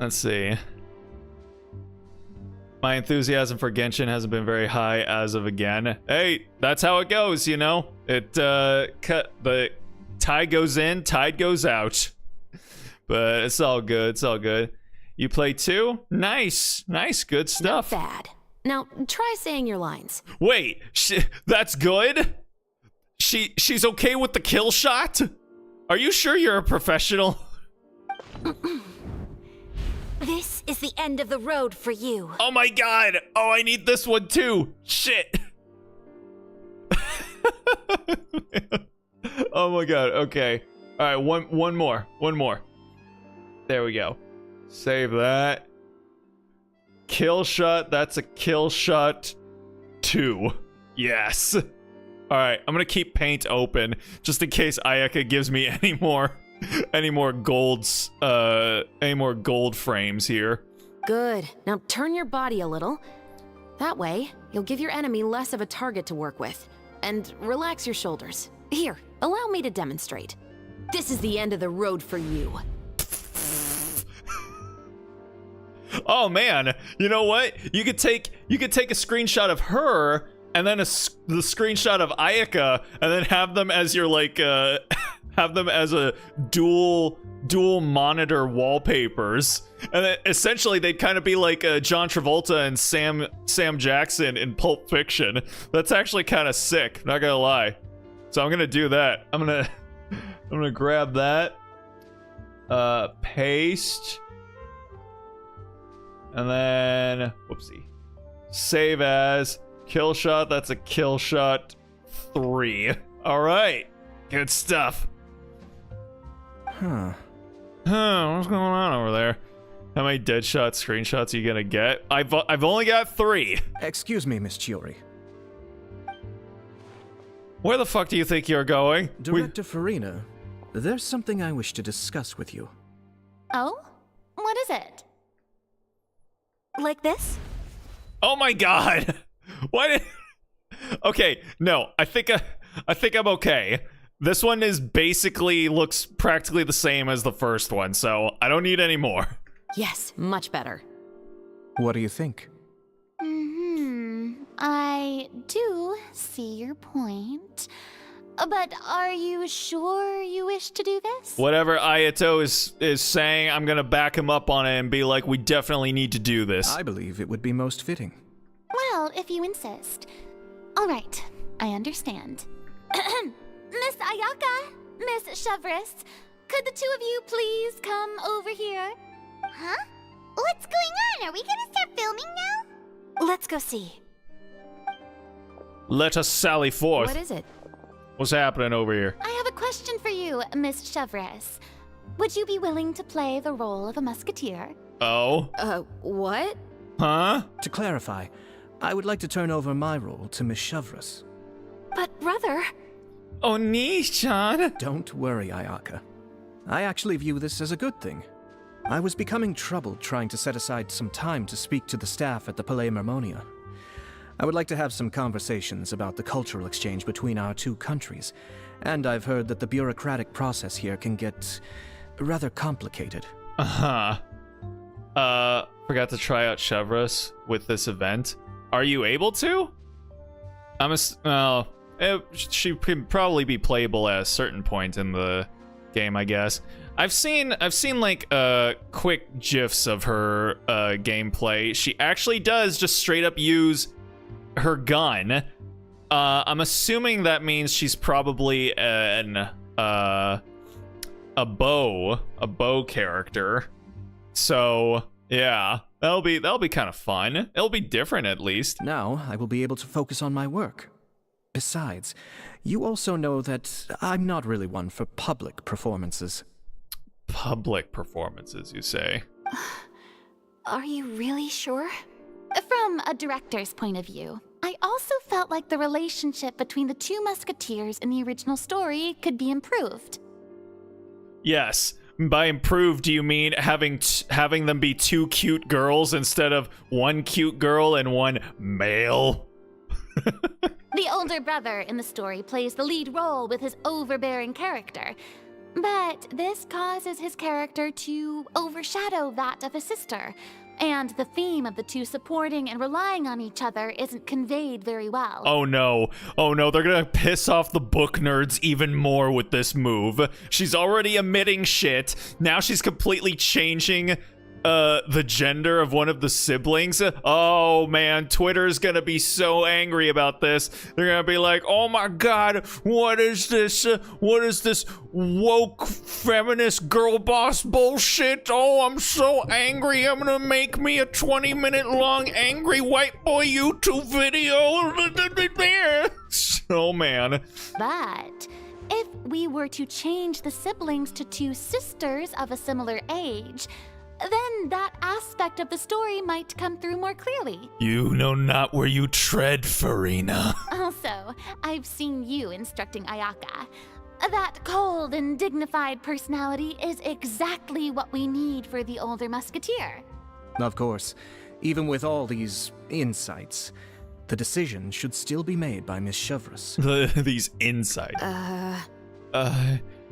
Speaker 1: Let's see. My enthusiasm for Genshin hasn't been very high as of again. Hey, that's how it goes, you know? It the tide goes in, tide goes out. But it's all good. It's all good. You play too? Nice. Nice, good stuff.
Speaker 4: Not bad. Now, try saying your lines.
Speaker 1: Wait, that's good? She's okay with the kill shot? Are you sure you're a professional?
Speaker 3: This is the end of the road for you.
Speaker 1: Oh my god! Oh, I need this one too! Shit! Oh my god, okay. Alright, one more. There we go. Save that. Kill shot, that's a kill shot 2. Yes. Alright, I'm gonna keep Paint open just in case Ayaka gives me any more gold frames here.
Speaker 4: Good. Now turn your body a little. That way, you'll give your enemy less of a target to work with. And relax your shoulders. Here, allow me to demonstrate. This is the end of the road for you.
Speaker 1: Oh man, you know what? You could take a screenshot of her and then the screenshot of Ayaka and then have them as your like have them as a dual monitor wallpapers. And then essentially they'd kind of be like John Travolta and Sam Jackson in Pulp Fiction. That's actually kind of sick, not gonna lie. So I'm gonna do that. I'm gonna grab that. Paste. And then, whoopsie. Save as kill shot. That's a kill shot 3. All right, good stuff.
Speaker 6: Huh.
Speaker 1: What's going on over there? How many deadshot screenshots are you gonna get? I've only got 3.
Speaker 6: Excuse me, Miss Chiori.
Speaker 1: Where the fuck do you think you're going?
Speaker 6: Director Farina, there's something I wish to discuss with you.
Speaker 5: Oh? What is it?
Speaker 3: Like this?
Speaker 1: Oh my god! What? Okay, no, I think I'm okay. This one looks practically the same as the first one, so I don't need any more.
Speaker 4: Yes, much better.
Speaker 6: What do you think?
Speaker 5: I do see your point. But are you sure you wish to do this?
Speaker 1: Whatever Ayato is saying, I'm gonna back him up on it and be like, we definitely need to do this.
Speaker 6: I believe it would be most fitting.
Speaker 5: Well, if you insist. All right, I understand. Miss Ayaka, Miss Chevris, could the two of you please come over here?
Speaker 8: Huh? What's going on? Are we gonna start filming now?
Speaker 3: Let's go see.
Speaker 1: Let us sally forth.
Speaker 4: What is it?
Speaker 1: What's happening over here?
Speaker 5: I have a question for you, Miss Chevris. Would you be willing to play the role of a musketeer?
Speaker 1: Oh?
Speaker 4: What?
Speaker 1: Huh?
Speaker 6: To clarify, I would like to turn over my role to Miss Chevris.
Speaker 3: But brother...
Speaker 1: Oh, Nishan.
Speaker 6: Don't worry, Ayaka. I actually view this as a good thing. I was becoming troubled trying to set aside some time to speak to the staff at the Palais Mermonia. I would like to have some conversations about the cultural exchange between our two countries, and I've heard that the bureaucratic process here can get rather complicated.
Speaker 1: Forgot to try out Chevris with this event. Are you able to? She can probably be playable at a certain point in the game, I guess. I've seen like quick gifs of her gameplay. She actually does just straight up use her gun. I'm assuming that means she's probably a bow character. So Yeah, that'll be kind of fun. It'll be different at least.
Speaker 6: Now I will be able to focus on my work. Besides, you also know that I'm not really one for public performances.
Speaker 1: Public performances, you say?
Speaker 3: Are you really sure?
Speaker 5: From a director's point of view, I also felt like the relationship between the two musketeers in the original story could be improved.
Speaker 1: Yes. By improved, do you mean having them be two cute girls instead of one cute girl and one male?
Speaker 5: The older brother in the story plays the lead role with his overbearing character, but this causes his character to overshadow that of his sister, and the theme of the two supporting and relying on each other isn't conveyed very well.
Speaker 1: Oh no, they're gonna piss off the book nerds even more with this move. She's already emitting shit, now she's completely changing the gender of one of the siblings. Oh man, Twitter's gonna be so angry about this. They're gonna be like, oh my god, what is this woke feminist girl boss bullshit? Oh, I'm so angry. I'm gonna make me a 20-minute long angry white boy YouTube video. Oh man.
Speaker 5: But if we were to change the siblings to two sisters of a similar age, then that aspect of the story might come through more clearly.
Speaker 1: You know not where you tread, Farina.
Speaker 5: Also, I've seen you instructing Ayaka. That cold and dignified personality is exactly what we need for the older musketeer.
Speaker 6: Of course, even with all these insights, the decision should still be made by Miss Chevreuse.
Speaker 1: These insights.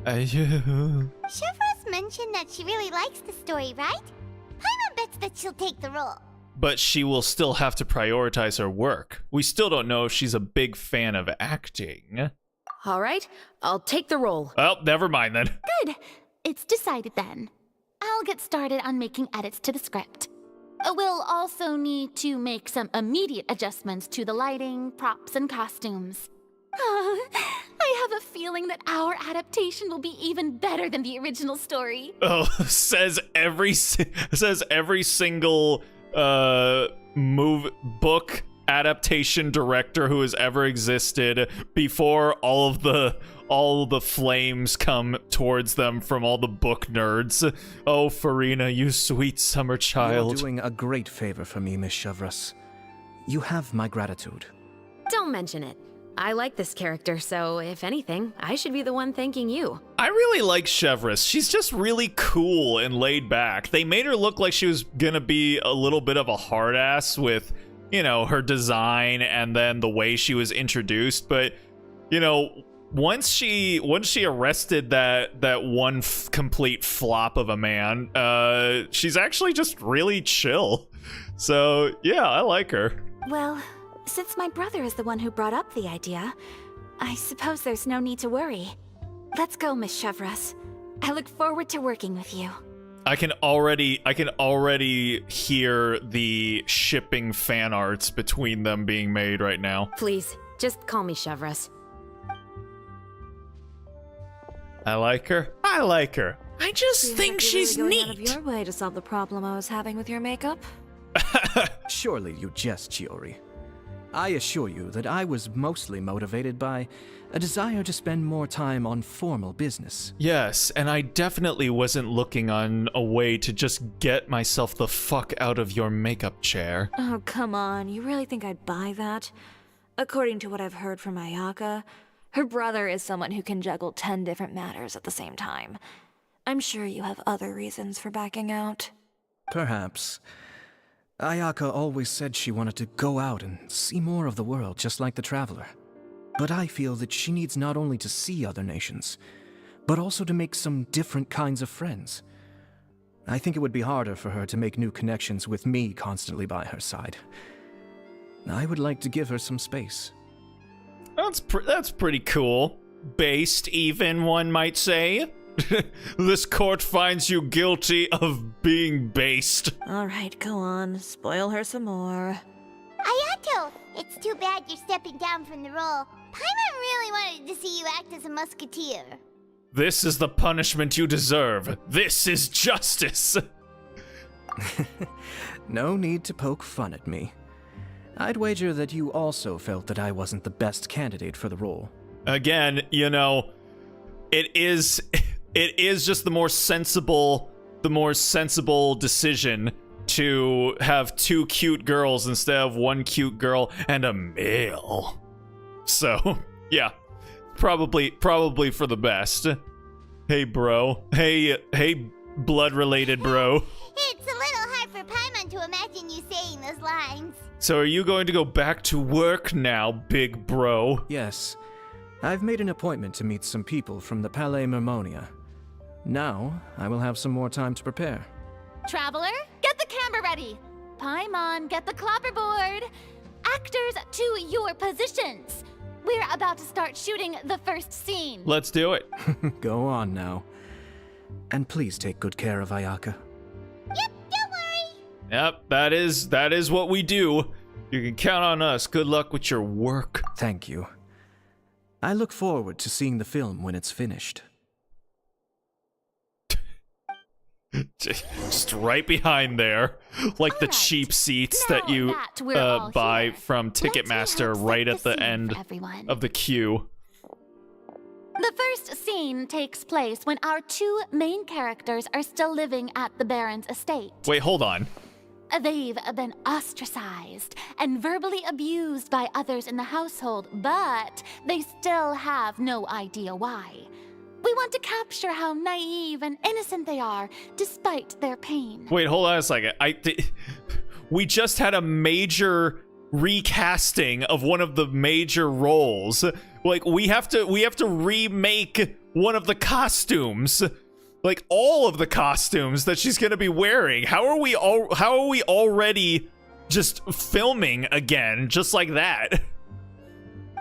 Speaker 8: Chevreuse mentioned that she really likes the story, right? Paimon bets that she'll take the role.
Speaker 1: But she will still have to prioritize her work. We still don't know if she's a big fan of acting.
Speaker 4: All right, I'll take the role.
Speaker 1: Well, never mind then.
Speaker 5: Good. It's decided then. I'll get started on making edits to the script. We'll also need to make some immediate adjustments to the lighting, props, and costumes. I have a feeling that our adaptation will be even better than the original story.
Speaker 1: Oh, says every single book adaptation director who has ever existed before all the flames come towards them from all the book nerds. Oh, Farina, you sweet summer child.
Speaker 6: You're doing a great favor for me, Miss Chevreuse. You have my gratitude.
Speaker 4: Don't mention it. I like this character, so if anything, I should be the one thanking you.
Speaker 1: I really like Chevreuse. She's just really cool and laid back. They made her look like she was gonna be a little bit of a hard ass with, you know, her design and then the way she was introduced. But, you know, once she arrested that one complete flop of a man, she's actually just really chill. So yeah, I like her.
Speaker 3: Well, since my brother is the one who brought up the idea, I suppose there's no need to worry. Let's go, Miss Chevreuse. I look forward to working with you.
Speaker 1: I can already hear the shipping fan arts between them being made right now.
Speaker 4: Please, just call me Chevreuse.
Speaker 1: I like her. I just think she's
Speaker 3: really
Speaker 1: neat.
Speaker 3: Out of your way to solve the problem I was having with your makeup.
Speaker 6: Surely you jest, Chiori. I assure you that I was mostly motivated by a desire to spend more time on formal business.
Speaker 1: Yes, and I definitely wasn't looking on a way to just get myself the fuck out of your makeup chair.
Speaker 3: Oh, come on. You really think I'd buy that? According to what I've heard from Ayaka, her brother is someone who can juggle 10 different matters at the same time. I'm sure you have other reasons for backing out.
Speaker 6: Perhaps. Ayaka always said she wanted to go out and see more of the world, just like the Traveler. But I feel that she needs not only to see other nations, but also to make some different kinds of friends. I think it would be harder for her to make new connections with me constantly by her side. I would like to give her some space.
Speaker 1: That's pretty cool. Based, even, one might say. This court finds you guilty of being based.
Speaker 3: All right, go on. Spoil her some more.
Speaker 8: Ayato, it's too bad you're stepping down from the role. Paimon really wanted to see you act as a musketeer.
Speaker 1: This is the punishment you deserve. This is justice.
Speaker 6: No need to poke fun at me. I'd wager that you also felt that I wasn't the best candidate for the role.
Speaker 1: Again, you know, it is just the more sensible decision to have two cute girls instead of one cute girl and a male. So, yeah, probably for the best. Hey, bro. Hey, blood-related bro.
Speaker 8: It's a little hard for Paimon to imagine you saying those lines.
Speaker 1: So are you going to go back to work now, big bro?
Speaker 6: Yes. I've made an appointment to meet some people from the Palais Mermonia. Now, I will have some more time to prepare.
Speaker 5: Traveler, get the camera ready. Paimon, get the clapperboard. Actors, to your positions. We're about to start shooting the first scene.
Speaker 1: Let's do it.
Speaker 6: Go on now. And please take good care of Ayaka.
Speaker 8: Yep, don't worry.
Speaker 1: Yep, that is what we do. You can count on us. Good luck with your work.
Speaker 6: Thank you. I look forward to seeing the film when it's finished.
Speaker 1: Just right behind there, like the cheap seats that you buy from Ticketmaster right at the end of the queue.
Speaker 5: The first scene takes place when our two main characters are still living at the Baron's estate.
Speaker 1: Wait, hold on.
Speaker 5: They've been ostracized and verbally abused by others in the household, but they still have no idea why. We want to capture how naive and innocent they are, despite their pain.
Speaker 1: Wait, hold on a second. We just had a major recasting of one of the major roles. Like, we have to remake one of the costumes. Like, all of the costumes that she's gonna be wearing. How are we already just filming again, just like that?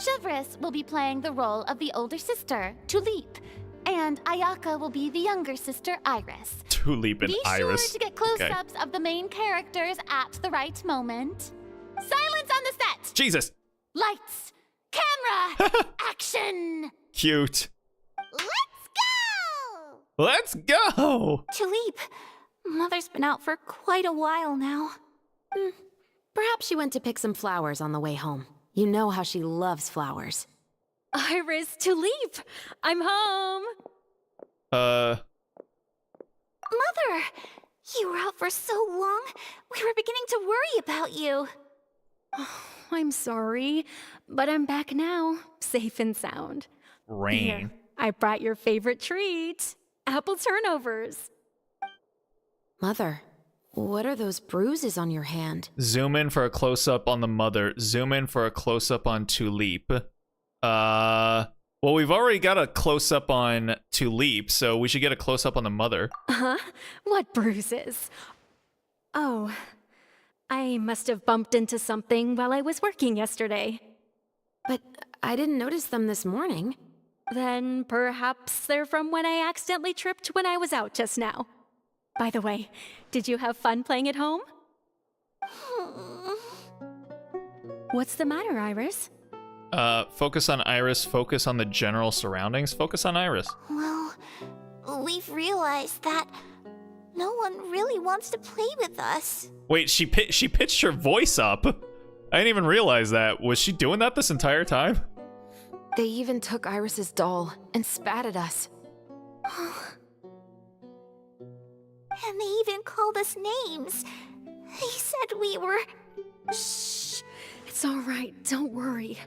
Speaker 5: Chevres will be playing the role of the older sister, Tulip, and Ayaka will be the younger sister, Iris.
Speaker 1: Tulip and Iris.
Speaker 5: Be sure to get close-ups of the main characters at the right moment. Silence on the set!
Speaker 1: Jesus.
Speaker 5: Lights, camera, action!
Speaker 1: Cute.
Speaker 8: Let's go!
Speaker 1: Let's go!
Speaker 3: Tulip, Mother's been out for quite a while now.
Speaker 4: Perhaps she went to pick some flowers on the way home. You know how she loves flowers.
Speaker 11: Iris, Tulip, I'm home.
Speaker 3: Mother! You were out for so long, we were beginning to worry about you.
Speaker 11: I'm sorry, but I'm back now, safe and sound.
Speaker 1: Rain.
Speaker 11: Here, I brought your favorite treat, apple turnovers.
Speaker 4: Mother, what are those bruises on your hand?
Speaker 1: Zoom in for a close-up on the mother. Zoom in for a close-up on Tulip. Well, we've already got a close-up on Tulip, so we should get a close-up on the mother.
Speaker 11: Huh? What bruises? Oh, I must have bumped into something while I was working yesterday.
Speaker 4: But I didn't notice them this morning.
Speaker 11: Then perhaps they're from when I accidentally tripped when I was out just now. By the way, did you have fun playing at home? What's the matter, Iris?
Speaker 1: Focus on Iris, focus on the general surroundings, focus on Iris.
Speaker 3: Well, we've realized that no one really wants to play with us.
Speaker 1: Wait, she pitched her voice up. I didn't even realize that. Was she doing that this entire time?
Speaker 4: They even took Iris's doll and spat at us.
Speaker 3: And they even called us names. They said we were...
Speaker 11: Shh. It's all right. Don't worry.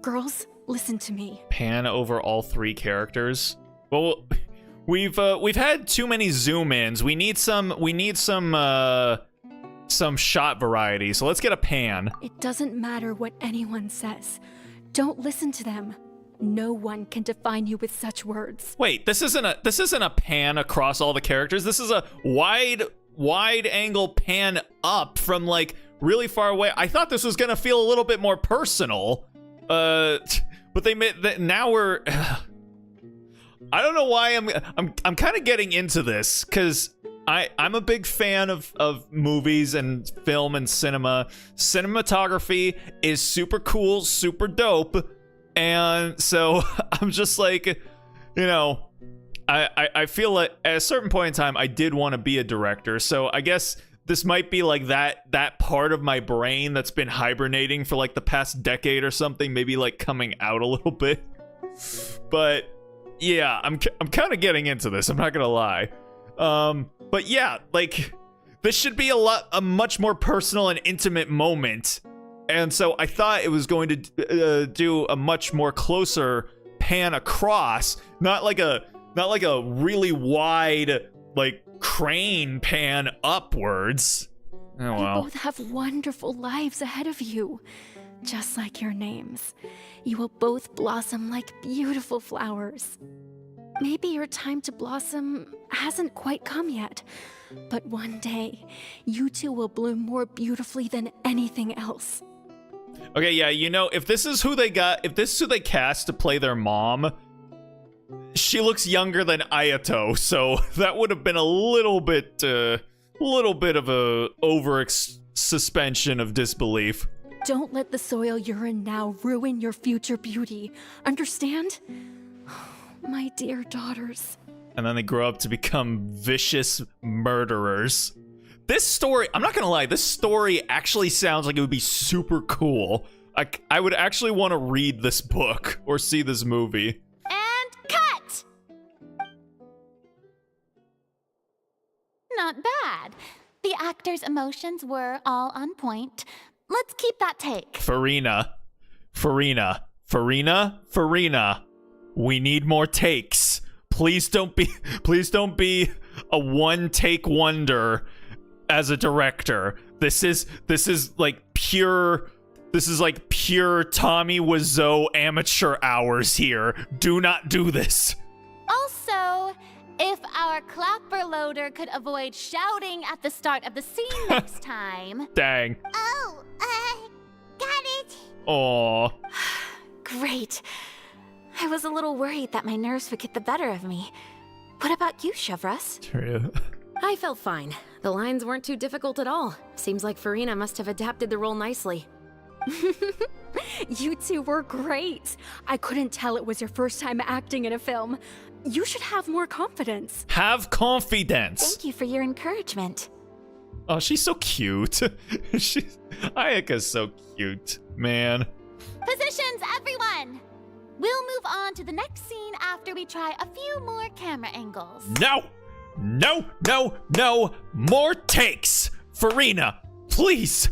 Speaker 11: Girls, listen to me.
Speaker 1: Pan over all three characters. Well, we've had too many zoom ins. We need some shot variety. So let's get a pan.
Speaker 11: It doesn't matter what anyone says. Don't listen to them. No one can define you with such words.
Speaker 1: Wait, this isn't a pan across all the characters. This is a wide angle pan up from like really far away. I thought this was gonna feel a little bit more personal, but they made that. Now we're. I don't know why I'm kind of getting into this because I'm a big fan of movies and film and cinema. Cinematography is super cool, super dope, and so I'm just like, you know, I feel like at a certain point in time, I did want to be a director. So I guess this might be like that part of my brain that's been hibernating for like the past decade or something, maybe like coming out a little bit. But yeah, I'm kind of getting into this. I'm not gonna lie. But yeah, like this should be a much more personal and intimate moment. And so I thought it was going to do a much more closer pan across, not like a really wide like crane pan upwards. Oh well.
Speaker 11: You both have wonderful lives ahead of you, just like your names. You will both blossom like beautiful flowers. Maybe your time to blossom hasn't quite come yet, but one day you two will bloom more beautifully than anything else.
Speaker 1: Okay, yeah, you know, if this is who they cast to play their mom, she looks younger than Ayato, so that would have been a little bit of a suspension of disbelief.
Speaker 11: Don't let the soil you're in now ruin your future beauty. Understand? My dear daughters.
Speaker 1: And then they grow up to become vicious murderers. This story, I'm not gonna lie, this story actually sounds like it would be super cool. I would actually want to read this book or see this movie.
Speaker 5: And cut! Not bad. The actor's emotions were all on point. Let's keep that take.
Speaker 1: Farina. We need more takes. Please don't be a one-take wonder as a director. This is like pure Tommy Wiseau amateur hours here. Do not do this.
Speaker 5: Also, if our clapper loader could avoid shouting at the start of the scene next time.
Speaker 1: Dang.
Speaker 8: Oh, got it.
Speaker 1: Aw.
Speaker 3: Great. I was a little worried that my nerves would get the better of me. What about you, Chevras?
Speaker 1: True.
Speaker 4: I felt fine. The lines weren't too difficult at all. Seems like Farina must have adapted the role nicely.
Speaker 11: You two were great. I couldn't tell it was your first time acting in a film. You should have more confidence.
Speaker 1: Have confidence.
Speaker 3: Thank you for your encouragement.
Speaker 1: Oh, she's so cute. Ayaka's so cute, man.
Speaker 5: Positions, everyone! We'll move on to the next scene after we try a few more camera angles.
Speaker 1: No! More takes! Farina, please!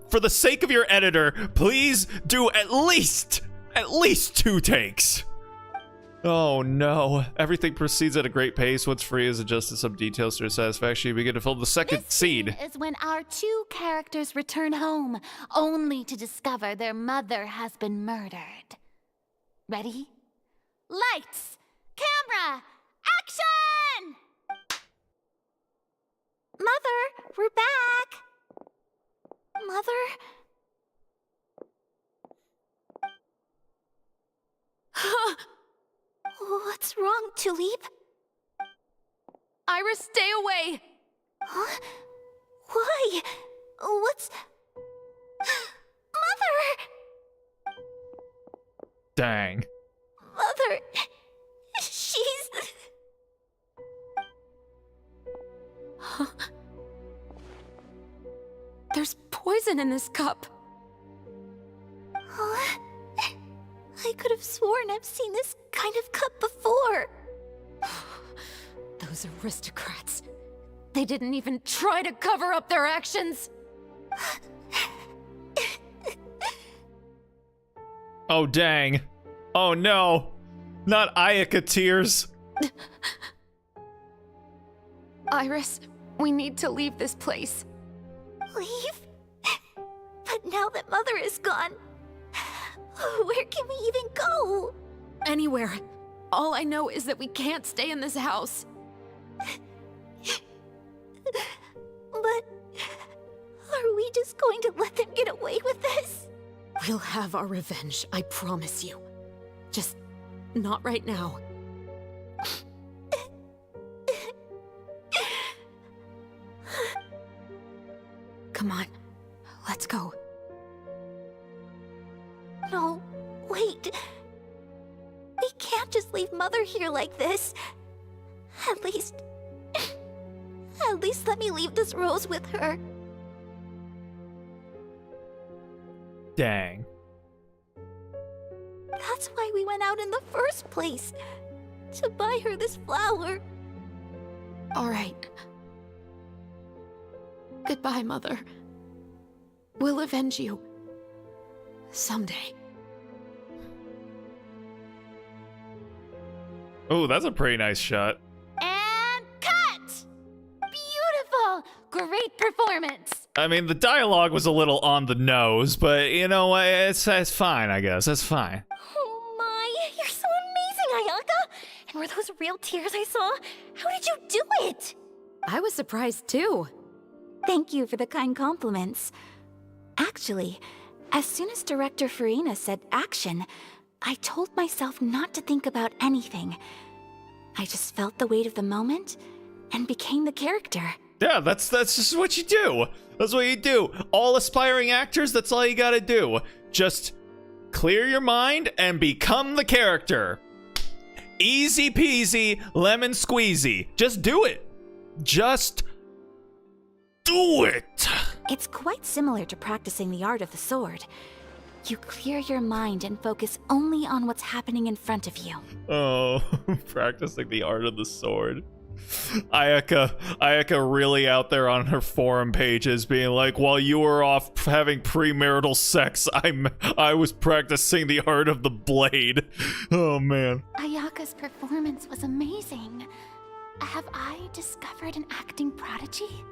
Speaker 1: For the sake of your editor, please do at least 2 takes. Oh no. Everything proceeds at a great pace. What's free is adjusted some details to your satisfaction. You begin to fill the second scene.
Speaker 5: This is when our 2 characters return home, only to discover their mother has been murdered. Ready? Lights! Camera! Action!
Speaker 3: Mother, we're back! Mother? What's wrong, Tulip?
Speaker 11: Iris, stay away!
Speaker 3: Huh? Why? What's... Mother!
Speaker 1: Dang.
Speaker 3: Mother... She's...
Speaker 11: There's poison in this cup.
Speaker 3: Huh? I could have sworn I've seen this kind of cup before.
Speaker 11: Those aristocrats. They didn't even try to cover up their actions.
Speaker 1: Oh, dang. Oh, no. Not Ayaka tears.
Speaker 11: Iris, we need to leave this place.
Speaker 3: Leave? But now that Mother is gone, where can we even go?
Speaker 11: Anywhere. All I know is that we can't stay in this house.
Speaker 3: But are we just going to let them get away with this?
Speaker 11: We'll have our revenge, I promise you. Just not right now. Come on, let's go.
Speaker 3: No, wait. We can't just leave Mother here like this. At least let me leave this rose with her.
Speaker 1: Dang.
Speaker 3: That's why we went out in the first place. To buy her this flower.
Speaker 11: All right. Goodbye, Mother. We'll avenge you. Someday.
Speaker 1: Oh, that's a pretty nice shot.
Speaker 5: And cut! Beautiful! Great performance!
Speaker 1: I mean, the dialogue was a little on the nose, but you know, it's fine, I guess. It's fine.
Speaker 2: Oh my, you're so amazing, Ayaka! And were those real tears I saw? How did you do it?
Speaker 4: I was surprised too.
Speaker 3: Thank you for the kind compliments. Actually, as soon as Director Farina said action, I told myself not to think about anything. I just felt the weight of the moment and became the character.
Speaker 1: Yeah, that's just what you do. That's what you do. All aspiring actors, that's all you gotta do. Just clear your mind and become the character. Easy peasy, lemon squeezy. Just do it. Just do it.
Speaker 3: It's quite similar to practicing the art of the sword. You clear your mind and focus only on what's happening in front of you.
Speaker 1: Oh, practicing the art of the sword. Ayaka really out there on her forum pages being like, while you were off having premarital sex, I was practicing the art of the blade. Oh man.
Speaker 5: Ayaka's performance was amazing. Have I discovered an acting prodigy?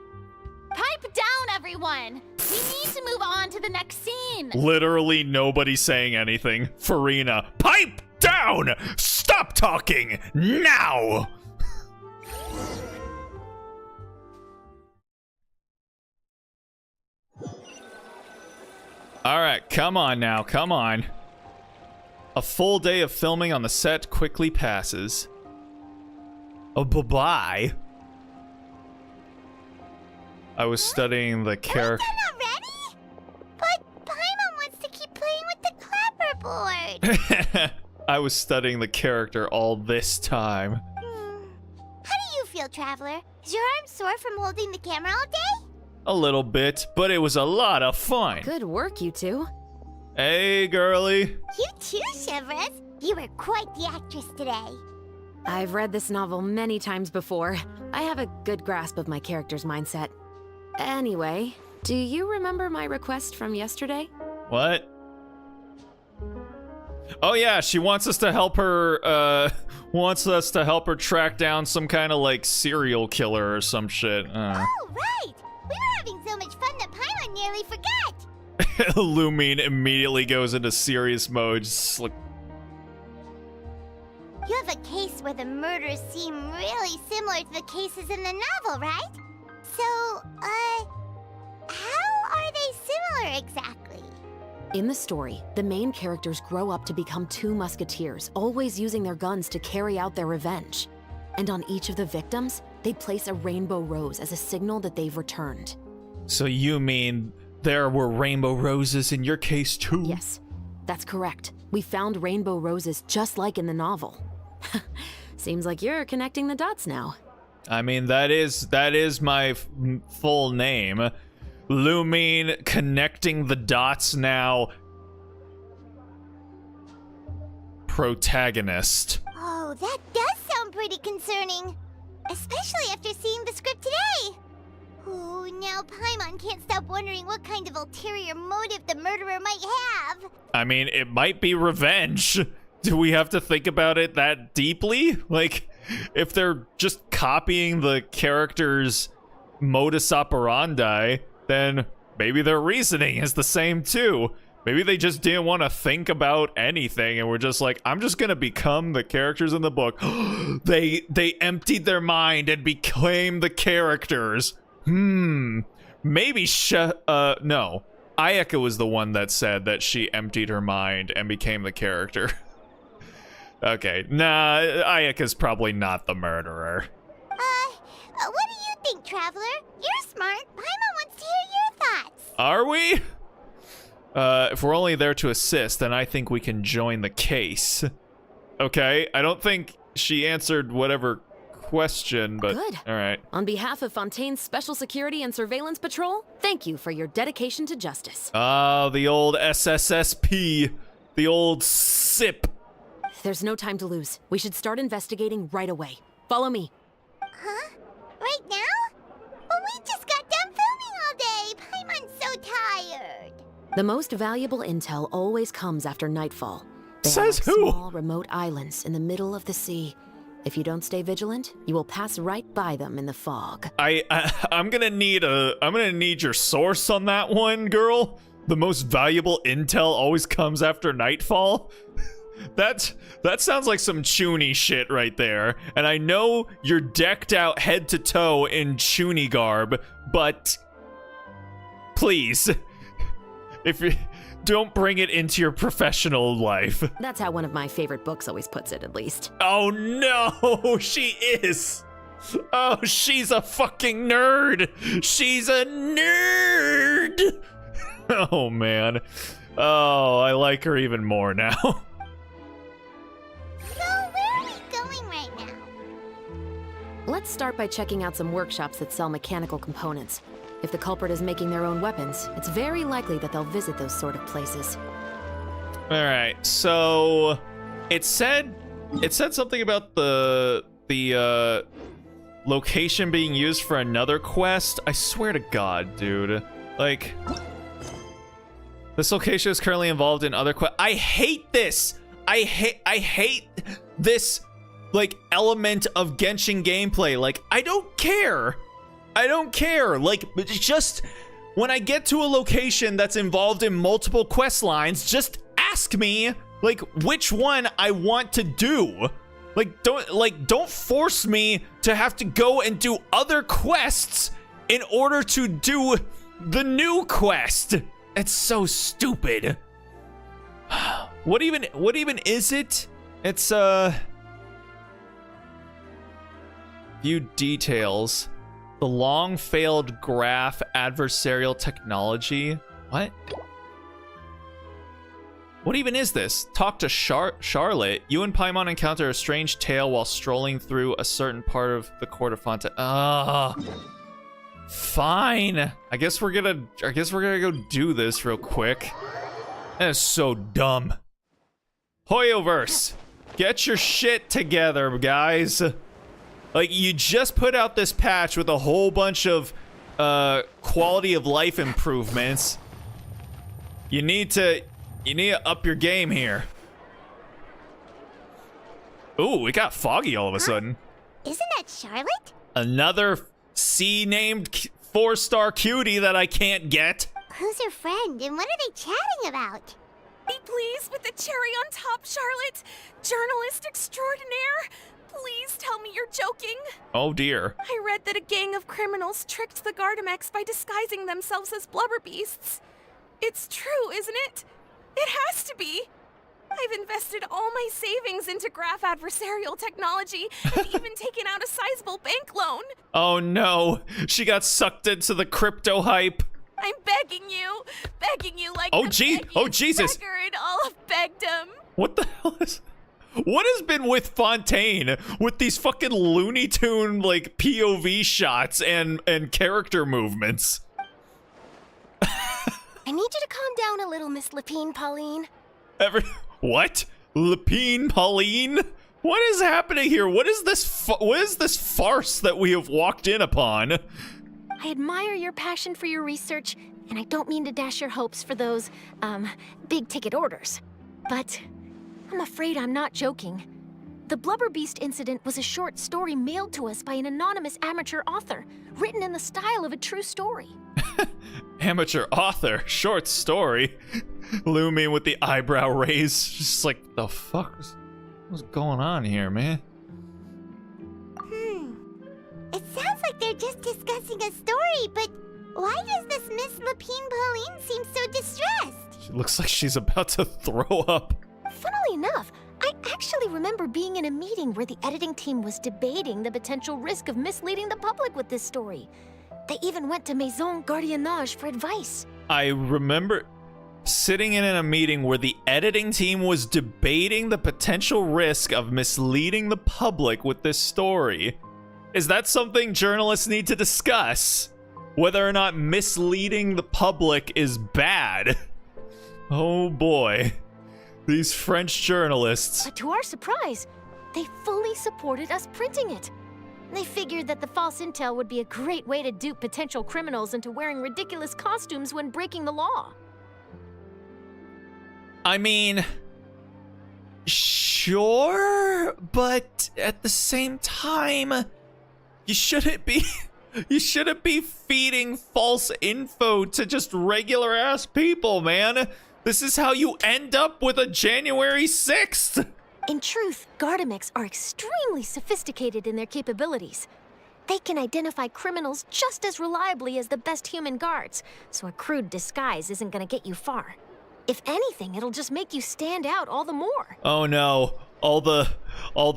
Speaker 5: Pipe down, everyone! We need to move on to the next scene!
Speaker 1: Literally nobody saying anything. Farina, pipe down! Stop talking now! Alright, come on now, come on. A full day of filming on the set quickly passes. Oh, bye-bye. I was studying the character.
Speaker 8: Already? But Paimon wants to keep playing with the clapperboard.
Speaker 1: I was studying the character all this time.
Speaker 8: How do you feel, Traveler? Is your arm sore from holding the camera all day?
Speaker 1: A little bit, but it was a lot of fun.
Speaker 4: Good work, you two.
Speaker 1: Hey, girly.
Speaker 8: You too, Shivers. You were quite the actress today.
Speaker 4: I've read this novel many times before. I have a good grasp of my character's mindset. Anyway, do you remember my request from yesterday?
Speaker 1: What? Oh yeah, she wants us to help her, track down some kind of, like, serial killer or some shit.
Speaker 8: Oh, right! We were having so much fun that Paimon nearly forgot!
Speaker 1: Lumine immediately goes into serious mode, just like...
Speaker 8: You have a case where the murders seem really similar to the cases in the novel, right? So, how are they similar exactly?
Speaker 4: In the story, the main characters grow up to become two musketeers, always using their guns to carry out their revenge. And on each of the victims, they place a rainbow rose as a signal that they've returned.
Speaker 1: So you mean there were rainbow roses in your case too?
Speaker 4: Yes, that's correct. We found rainbow roses just like in the novel. Seems like you're connecting the dots now.
Speaker 1: I mean, that is my full name. Lumine connecting the dots now. Protagonist.
Speaker 8: Oh, that does sound pretty concerning. Especially after seeing the script today. Ooh, now Paimon can't stop wondering what kind of ulterior motive the murderer might have.
Speaker 1: I mean, it might be revenge. Do we have to think about it that deeply? Like, if they're just copying the character's modus operandi, then maybe their reasoning is the same too. Maybe they just didn't want to think about anything and were just like, I'm just gonna become the characters in the book. They emptied their mind and became the characters. Maybe no. Ayaka was the one that said that she emptied her mind and became the character. Okay, nah, Ayaka's probably not the murderer.
Speaker 8: What do you think, Traveler? You're smart. Paimon wants to hear your thoughts.
Speaker 1: Are we? If we're only there to assist, then I think we can join the case. Okay, I don't think she answered whatever question, but
Speaker 4: Good.
Speaker 1: all right.
Speaker 4: On behalf of Fontaine's Special Security and Surveillance Patrol, thank you for your dedication to justice.
Speaker 1: Ah, the old SSSP, the old SIP.
Speaker 4: There's no time to lose. We should start investigating right away. Follow me.
Speaker 8: Huh? Right now? But we just got done filming all day! Paimon's so tired!
Speaker 4: The most valuable intel always comes after nightfall. They
Speaker 1: Says
Speaker 4: are like
Speaker 1: who?
Speaker 4: small, remote islands in the middle of the sea. If you don't stay vigilant, you will pass right by them in the fog.
Speaker 1: I'm gonna need your source on that one, girl. The most valuable intel always comes after nightfall. That sounds like some Chuny shit right there. And I know you're decked out head to toe in Chuny garb, but please, if you don't bring it into your professional life.
Speaker 4: That's how one of my favorite books always puts it, at least.
Speaker 1: Oh no, she is. Oh, she's a fucking nerd. She's a nerd. Oh man. Oh, I like her even more now.
Speaker 8: So, where are we going right now?
Speaker 4: Let's start by checking out some workshops that sell mechanical components. If the culprit is making their own weapons, it's very likely that they'll visit those sort of places.
Speaker 1: All right, so it said something about the location being used for another quest. I swear to God, dude. Like, this location is currently involved in other quests. I hate this. I hate this, like, element of Genshin gameplay. Like, I don't care. Like, just when I get to a location that's involved in multiple quest lines, just ask me, like, which one I want to do. Don't force me to have to go and do other quests in order to do the new quest. It's so stupid. What even is it? It's view details. The long failed graph adversarial technology. What? What even is this? Talk to Charlotte. You and Paimon encounter a strange tale while strolling through a certain part of the court of Fontaine. Fine. I guess we're gonna go do this real quick. That is so dumb. Hoyoverse, get your shit together, guys. Like, you just put out this patch with a whole bunch of quality of life improvements. You need to up your game here. Ooh, it got foggy all of a sudden.
Speaker 8: Isn't that Charlotte?
Speaker 1: Another C-named 4-star cutie that I can't get.
Speaker 8: Who's her friend, and what are they chatting about?
Speaker 12: Be pleased with the cherry on top, Charlotte. Journalist extraordinaire. Please tell me you're joking.
Speaker 1: Oh dear.
Speaker 12: I read that a gang of criminals tricked the Gardamex by disguising themselves as blubber beasts. It's true, isn't it? It has to be. I've invested all my savings into graph adversarial technology and even taken out a sizable bank loan.
Speaker 1: Oh no, she got sucked into the crypto hype.
Speaker 12: I'm begging you like
Speaker 1: oh
Speaker 12: the
Speaker 1: gee, oh Jesus,
Speaker 12: beggar in all of begdom.
Speaker 1: What the hell is? What has been with Fontaine with these fucking Looney Tune like POV shots and character movements?
Speaker 2: I need you to calm down a little, Miss Lapine Pauline.
Speaker 1: What? Lapine Pauline? What is happening here? What is this farce that we have walked in upon?
Speaker 2: I admire your passion for your research, and I don't mean to dash your hopes for those, big ticket orders. But I'm afraid I'm not joking. The Blubber Beast incident was a short story mailed to us by an anonymous amateur author, written in the style of a true story.
Speaker 1: Amateur author, short story. Looming with the eyebrow raise. Just like, the fuck? What's going on here, man?
Speaker 8: It sounds like they're just discussing a story, but why does this Miss Lapine Pauline seem so distressed?
Speaker 1: She looks like she's about to throw up.
Speaker 2: Funnily enough, I actually remember being in a meeting where the editing team was debating the potential risk of misleading the public with this story. They even went to Maison Gardiennage for advice.
Speaker 1: I remember... sitting in a meeting where the editing team was debating the potential risk of misleading the public with this story. Is that something journalists need to discuss? Whether or not misleading the public is bad? Oh boy. These French journalists.
Speaker 11: But to our surprise, they fully supported us printing it. They figured that the false intel would be a great way to dupe potential criminals into wearing ridiculous costumes when breaking the law.
Speaker 1: I mean, sure, but at the same time, you shouldn't be feeding false info to just regular ass people, man. This is how you end up with a January 6th.
Speaker 11: In truth, Gardamex are extremely sophisticated in their capabilities. They can identify criminals just as reliably as the best human guards, so a crude disguise isn't gonna get you far. If anything, it'll just make you stand out all the more.
Speaker 1: Oh no, all the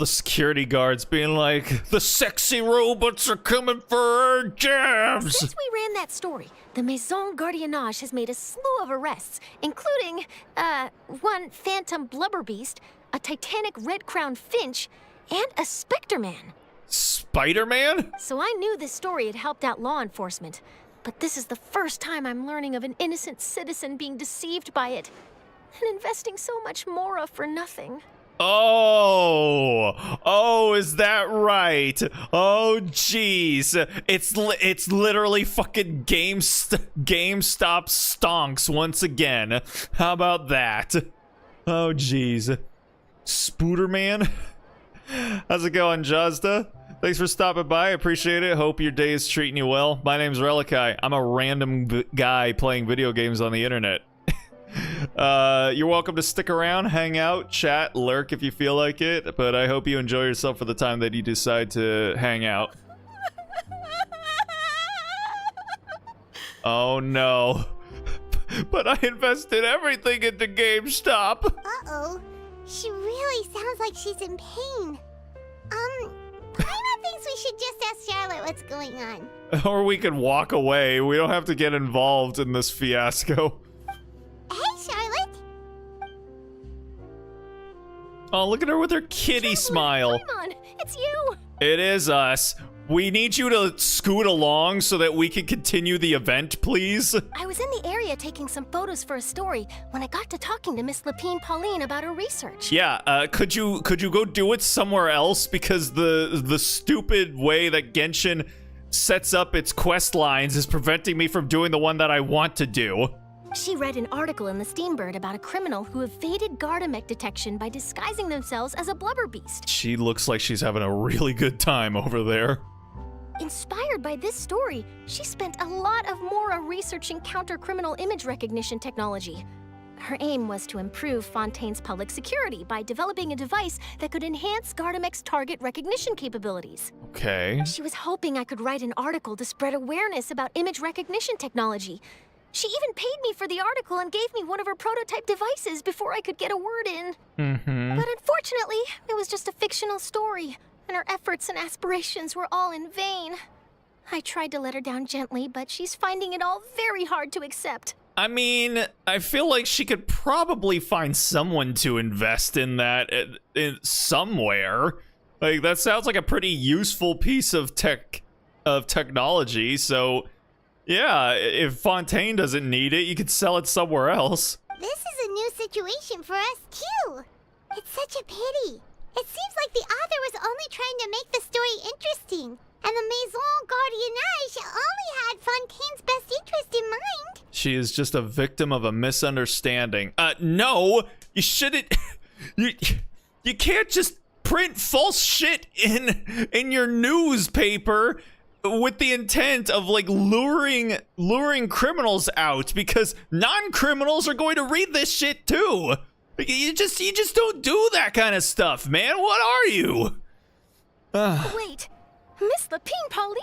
Speaker 1: security guards being like, the sexy robots are coming for our jabs.
Speaker 11: Since we ran that story, the Maison Gardiennage has made a slew of arrests, including, one phantom blubber beast, a titanic red-crowned finch, and a Spectre-Man.
Speaker 1: Spider-Man?
Speaker 11: So I knew this story had helped out law enforcement, but this is the first time I'm learning of an innocent citizen being deceived by it, and investing so much mora for nothing.
Speaker 1: Oh, is that right? Oh, jeez. It's literally fucking GameStop stonks once again. How about that? Oh, jeez. Spooderman? How's it going, Jazda? Thanks for stopping by. I appreciate it. Hope your day is treating you well. My name's Relikai. I'm a random guy playing video games on the internet. You're welcome to stick around, hang out, chat, lurk if you feel like it, but I hope you enjoy yourself for the time that you decide to hang out. Oh no. But I invested everything into GameStop.
Speaker 8: Uh-oh. She really sounds like she's in pain. Paimon thinks we should just ask Charlotte what's going on.
Speaker 1: Or we could walk away. We don't have to get involved in this fiasco.
Speaker 8: Hey, Charlotte.
Speaker 1: Oh, look at her with her kitty smile.
Speaker 11: Come on, it's you.
Speaker 1: It is us. We need you to scoot along so that we can continue the event, please.
Speaker 11: I was in the area taking some photos for a story when I got to talking to Miss Lapine Pauline about her research.
Speaker 1: Yeah, could you go do it somewhere else, because the stupid way that Genshin sets up its quest lines is preventing me from doing the one that I want to do.
Speaker 11: She read an article in the Steambird about a criminal who evaded Gardamex detection by disguising themselves as a blubber beast.
Speaker 1: She looks like she's having a really good time over there.
Speaker 11: Inspired by this story, she spent a lot of mora researching counter-criminal image recognition technology. Her aim was to improve Fontaine's public security by developing a device that could enhance Gardamex target recognition capabilities.
Speaker 1: Okay.
Speaker 11: She was hoping I could write an article to spread awareness about image recognition technology. She even paid me for the article and gave me one of her prototype devices before I could get a word in. But unfortunately, it was just a fictional story, and her efforts and aspirations were all in vain. I tried to let her down gently, but she's finding it all very hard to accept.
Speaker 1: I mean, I feel like she could probably find someone to invest in that somewhere. Like, that sounds like a pretty useful piece of technology, so yeah, if Fontaine doesn't need it, you could sell it somewhere else.
Speaker 8: This is a new situation for us, too. It's such a pity. It seems like the author was only trying to make the story interesting, and the Maison Gardiennage only had Fontaine's best interest in mind.
Speaker 1: She is just a victim of a misunderstanding. No, you shouldn't. You can't just print false shit in your newspaper with the intent of like luring criminals out, because non-criminals are going to read this shit too. You just don't do that kind of stuff, man. What are you?
Speaker 11: Wait, Miss Lapine Pauline,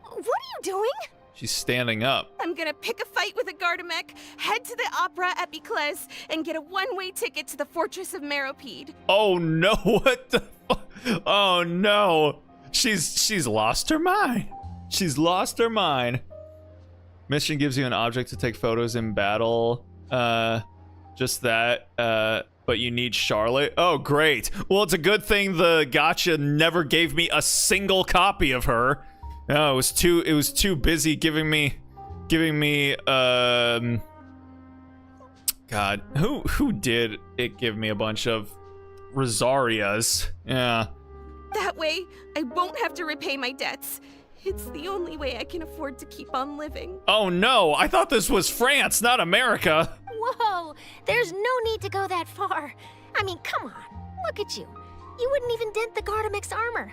Speaker 11: what are you doing?
Speaker 1: She's standing up.
Speaker 12: I'm gonna pick a fight with a Gardamex, head to the opera at Biclès, and get a one-way ticket to the Fortress of Meropide.
Speaker 1: Oh no, what the Oh no. She's lost her mind. She's lost her mind. Mission gives you an object to take photos in battle. Just that. But you need Charlotte. Oh, great. Well, it's a good thing the gacha never gave me a single copy of her. No, it was too busy giving me God, who did it give me a bunch of Rosarias? Yeah.
Speaker 12: That way, I won't have to repay my debts. It's the only way I can afford to keep on living.
Speaker 1: Oh no, I thought this was France, not America.
Speaker 2: Whoa, there's no need to go that far. I mean, come on, look at you. You wouldn't even dent the Gardamex armor.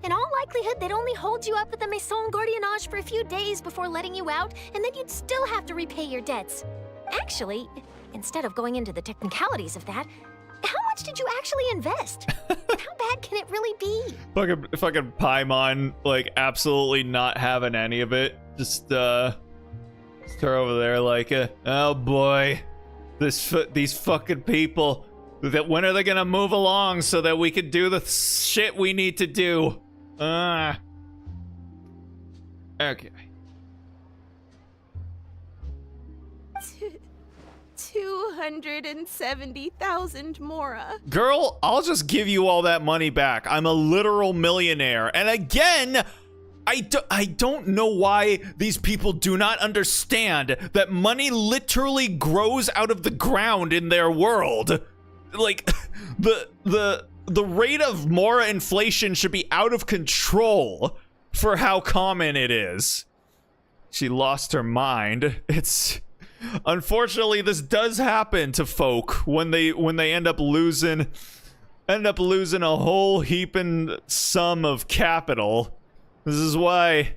Speaker 2: In all likelihood, they'd only hold you up at the Maison Gardiennage for a few days before letting you out, and then you'd still have to repay your debts. Actually, instead of going into the technicalities of that, how much did you actually invest? How bad can it really be?
Speaker 1: Fucking Paimon, like, absolutely not having any of it. Just her over there like, oh boy, these fucking people. When are they gonna move along so that we can do the shit we need to do? Okay.
Speaker 12: 270,000 Mora.
Speaker 1: Girl, I'll just give you all that money back. I'm a literal millionaire. And again, I don't know why these people do not understand that money literally grows out of the ground in their world. Like, the rate of Mora inflation should be out of control for how common it is. She lost her mind. Unfortunately, this does happen to folk when they end up losing a whole heaping sum of capital. This is why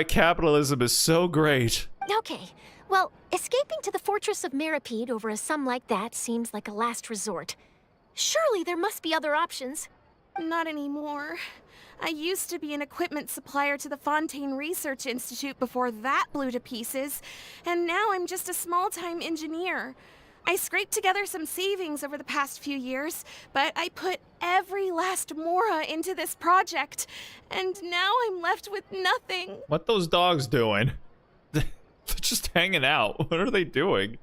Speaker 1: capitalism is so great.
Speaker 2: Okay, well, escaping to the fortress of Meripede over a sum like that seems like a last resort. Surely there must be other options.
Speaker 12: Not anymore. I used to be an equipment supplier to the Fontaine Research Institute before that blew to pieces, and now I'm just a small-time engineer. I scraped together some savings over the past few years, but I put every last Mora into this project, and now I'm left with nothing.
Speaker 1: What those dogs doing? They're just hanging out. What are they doing?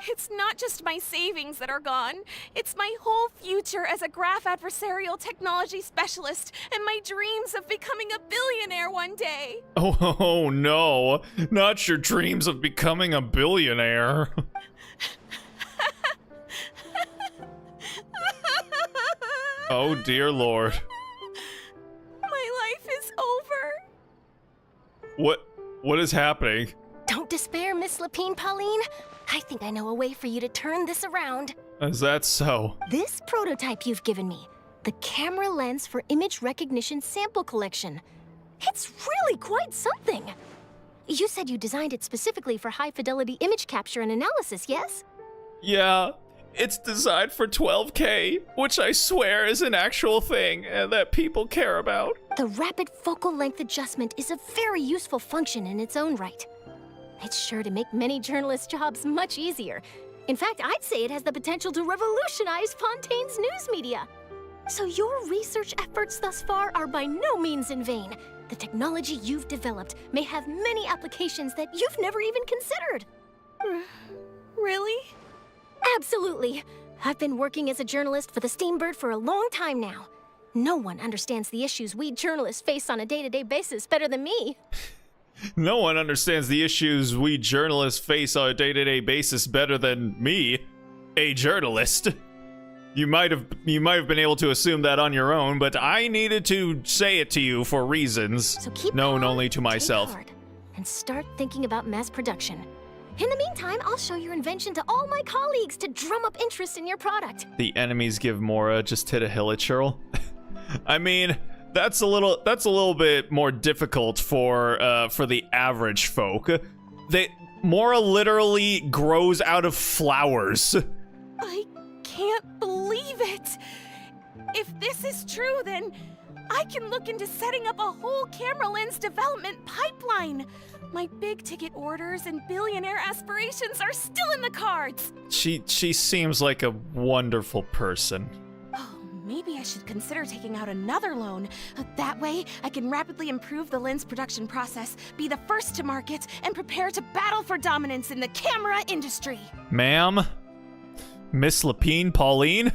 Speaker 12: It's not just my savings that are gone. It's my whole future as a graph adversarial technology specialist and my dreams of becoming a billionaire one day.
Speaker 1: Oh no, not your dreams of becoming a billionaire. Oh dear Lord.
Speaker 12: My life is over.
Speaker 1: What is happening?
Speaker 2: Don't despair, Miss Lapine Pauline. I think I know a way for you to turn this around.
Speaker 1: Is that so?
Speaker 2: This prototype you've given me, the camera lens for image recognition sample collection. It's really quite something. You said you designed it specifically for high-fidelity image capture and analysis, yes?
Speaker 1: Yeah, it's designed for 12K, which I swear is an actual thing and that people care about.
Speaker 2: The rapid focal length adjustment is a very useful function in its own right. It's sure to make many journalists' jobs much easier. In fact, I'd say it has the potential to revolutionize Fontaine's news media. So your research efforts thus far are by no means in vain. The technology you've developed may have many applications that you've never even considered.
Speaker 12: Really?
Speaker 2: Absolutely. I've been working as a journalist for the Steambird for a long time now. No one understands the issues we journalists face on a day-to-day basis better than me.
Speaker 1: No one understands the issues we journalists face on a day-to-day basis better than me, a journalist. You might have been able to assume that on your own, but I needed to say it to you for reasons
Speaker 2: So keep
Speaker 1: known
Speaker 2: calm,
Speaker 1: only to
Speaker 2: take
Speaker 1: myself.
Speaker 2: heart, and start thinking about mass production. In the meantime, I'll show your invention to all my colleagues to drum up interest in your product.
Speaker 1: The enemies give Mora just hit a hilichurl. I mean, that's a little bit more difficult for the average folk. Mora literally grows out of flowers.
Speaker 12: I can't believe it. If this is true, then I can look into setting up a whole camera lens development pipeline. My big ticket orders and billionaire aspirations are still in the cards.
Speaker 1: She seems like a wonderful person.
Speaker 12: Oh maybe I should consider taking out another loan. That way, I can rapidly improve the lens production process, be the first to market, and prepare to battle for dominance in the camera industry.
Speaker 1: Ma'am? Miss Lapine Pauline?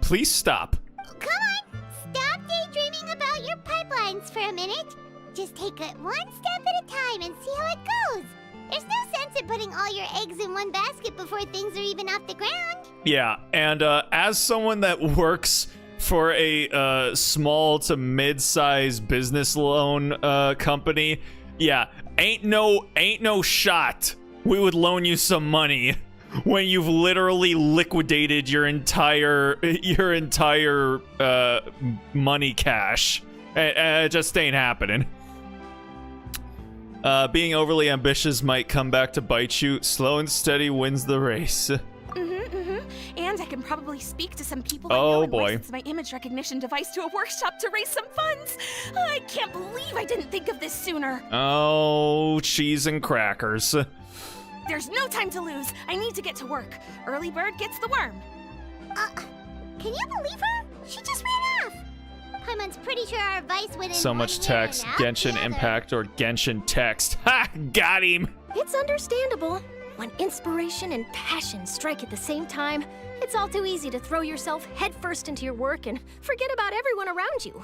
Speaker 1: Please stop.
Speaker 8: Come on, stop daydreaming about your pipelines for a minute. Just take it one step at a time and see how it goes. There's no sense in putting all your eggs in one basket before things are even off the ground.
Speaker 1: Yeah, and as someone that works for a small to mid-sized business loan company, yeah, ain't no shot we would loan you some money when you've literally liquidated your entire money cash. It just ain't happening. Being overly ambitious might come back to bite you. Slow and steady wins the race.
Speaker 12: And I can probably speak to some people
Speaker 1: Oh,
Speaker 12: I know and
Speaker 1: boy.
Speaker 12: license my image recognition device to a workshop to raise some funds. I can't believe I didn't think of this sooner.
Speaker 1: Oh, cheese and crackers.
Speaker 12: There's no time to lose. I need to get to work. Early bird gets the worm.
Speaker 8: Can you believe her? She just ran off. Paimon's pretty sure our advice went in
Speaker 1: So
Speaker 8: one
Speaker 1: much
Speaker 8: ear
Speaker 1: text.
Speaker 8: and out
Speaker 1: Genshin
Speaker 8: the other.
Speaker 1: Impact or Genshin Text. Ha! Got him!
Speaker 2: It's understandable. When inspiration and passion strike at the same time, it's all too easy to throw yourself headfirst into your work and forget about everyone around you.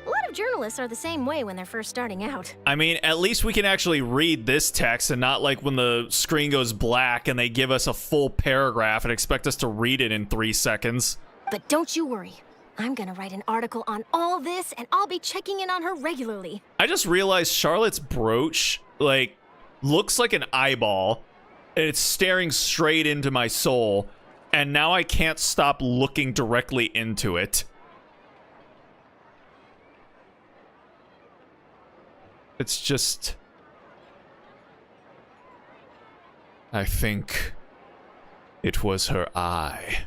Speaker 2: A lot of journalists are the same way when they're first starting out.
Speaker 1: I mean, at least we can actually read this text and not like when the screen goes black and they give us a full paragraph and expect us to read it in 3 seconds.
Speaker 2: But don't you worry. I'm gonna write an article on all this, and I'll be checking in on her regularly.
Speaker 1: I just realized Charlotte's brooch, like, looks like an eyeball. And it's staring straight into my soul. And now I can't stop looking directly into it. It's just... I think it was her eye.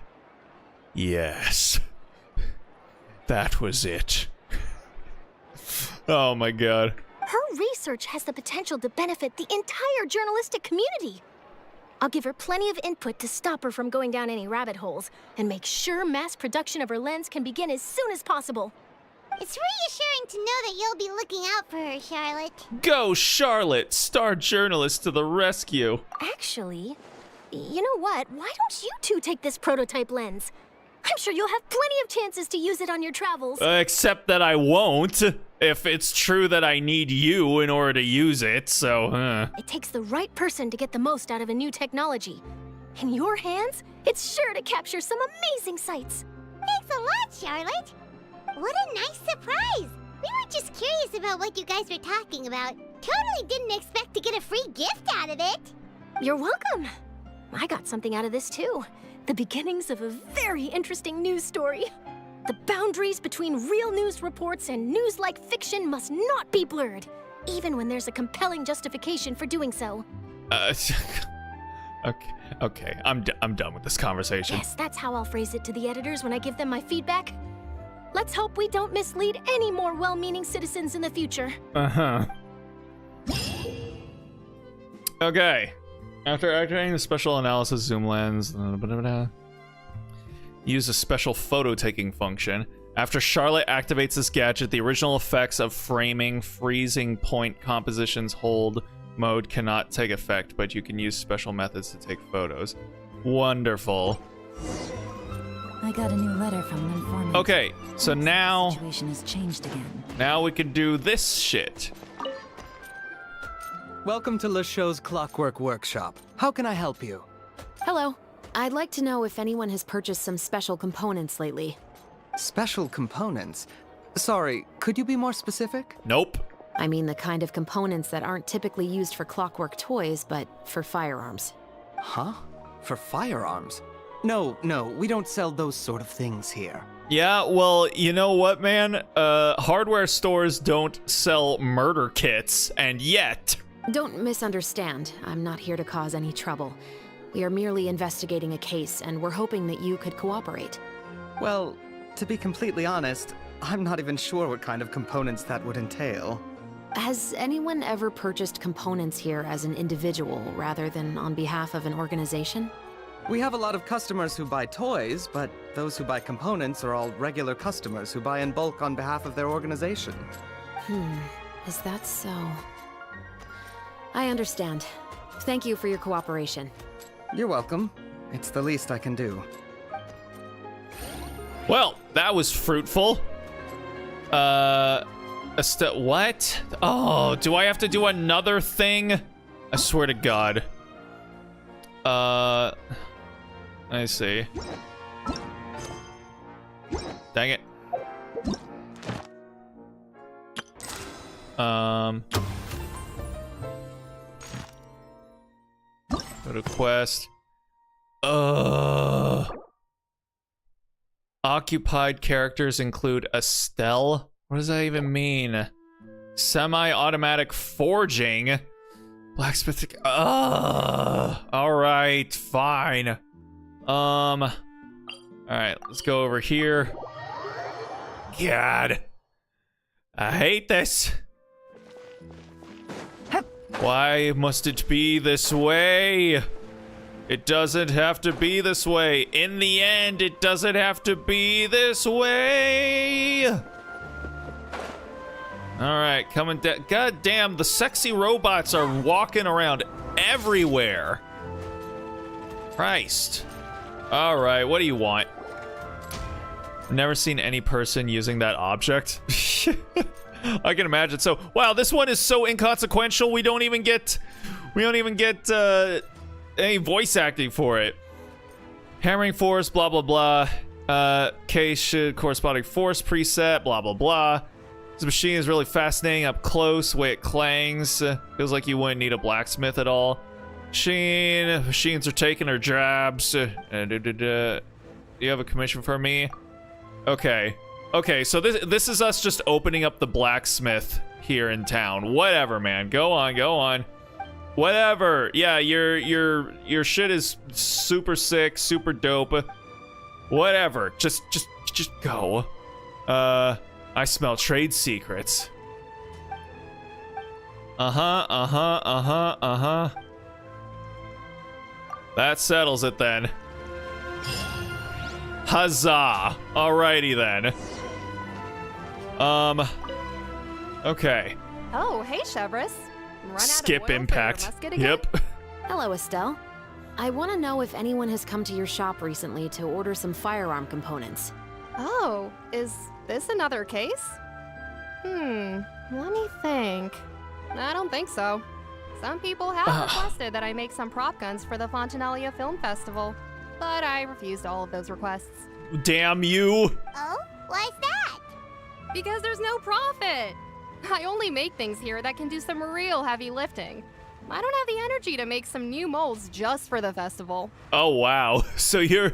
Speaker 1: Yes. That was it. Oh my god.
Speaker 2: Her research has the potential to benefit the entire journalistic community. I'll give her plenty of input to stop her from going down any rabbit holes, and make sure mass production of her lens can begin as soon as possible.
Speaker 8: It's reassuring to know that you'll be looking out for her, Charlotte.
Speaker 1: Go, Charlotte! Star journalist to the rescue.
Speaker 2: Actually, you know what? Why don't you two take this prototype lens? I'm sure you'll have plenty of chances to use it on your travels.
Speaker 1: Except that I won't, if it's true that I need you in order to use it, so,
Speaker 2: It takes the right person to get the most out of a new technology. In your hands, it's sure to capture some amazing sights.
Speaker 8: Thanks a lot, Charlotte. What a nice surprise. We were just curious about what you guys were talking about. Totally didn't expect to get a free gift out of it.
Speaker 2: You're welcome. I got something out of this too. The beginnings of a very interesting news story. The boundaries between real news reports and news-like fiction must not be blurred, even when there's a compelling justification for doing so.
Speaker 1: okay, I'm done with this conversation.
Speaker 2: Yes, that's how I'll phrase it to the editors when I give them my feedback. Let's hope we don't mislead any more well-meaning citizens in the future.
Speaker 1: Okay. After activating the special analysis zoom lens, use a special photo taking function. After Charlotte activates this gadget, the original effects of framing, freezing point compositions, hold mode cannot take effect, but you can use special methods to take photos. Wonderful.
Speaker 3: I got a new letter from an informant.
Speaker 1: Okay, so now...
Speaker 3: The situation has changed again.
Speaker 1: Now we can do this shit.
Speaker 13: Welcome to LeChaux's Clockwork Workshop. How can I help you?
Speaker 4: Hello. I'd like to know if anyone has purchased some special components lately.
Speaker 13: Special components? Sorry, could you be more specific?
Speaker 1: Nope.
Speaker 4: I mean the kind of components that aren't typically used for clockwork toys, but for firearms.
Speaker 13: Huh? For firearms? No, we don't sell those sort of things here.
Speaker 1: Yeah, well, you know what, man? Hardware stores don't sell murder kits, and yet...
Speaker 4: Don't misunderstand. I'm not here to cause any trouble. We are merely investigating a case, and we're hoping that you could cooperate.
Speaker 13: Well, to be completely honest, I'm not even sure what kind of components that would entail.
Speaker 4: Has anyone ever purchased components here as an individual rather than on behalf of an organization?
Speaker 13: We have a lot of customers who buy toys, but those who buy components are all regular customers who buy in bulk on behalf of their organization.
Speaker 4: Is that so? I understand. Thank you for your cooperation.
Speaker 13: You're welcome. It's the least I can do.
Speaker 1: Well, that was fruitful. What? Oh, do I have to do another thing? I swear to God. I see. Dang it. Go to quest. Occupied characters include Estelle. What does that even mean? Semi-automatic forging. Blacksmith. All right, fine. All right, let's go over here. God, I hate this. Why must it be this way? It doesn't have to be this way. In the end, it doesn't have to be this way. All right, coming down. God damn, the sexy robots are walking around everywhere. Christ. All right, what do you want? I've never seen any person using that object. I can imagine. So, wow, this one is so inconsequential. We don't even get any voice acting for it. Hammering force, blah blah blah. Case should corresponding force preset, blah blah blah. This machine is really fascinating up close. The way it clangs, feels like you wouldn't need a blacksmith at all. Machines are taking their jabs. Do you have a commission for me? Okay. Okay, so this is us just opening up the blacksmith here in town. Whatever, man. Go on. Whatever. Yeah, your shit is super sick, super dope. Whatever. Just go. I smell trade secrets. That settles it then. Huzzah. Alrighty then. Okay.
Speaker 14: Oh, hey, Chevris.
Speaker 1: Skip Impact. Yep.
Speaker 4: Hello, Estelle. I want to know if anyone has come to your shop recently to order some firearm components.
Speaker 14: Oh, is this another case? Let me think. I don't think so. Some people have requested that I make some prop guns for the Fontanalia Film Festival, but I refused all of those requests.
Speaker 1: Damn you!
Speaker 8: Oh? Why's that?
Speaker 14: Because there's no profit! I only make things here that can do some real heavy lifting. I don't have the energy to make some new molds just for the festival.
Speaker 1: Oh wow. So you're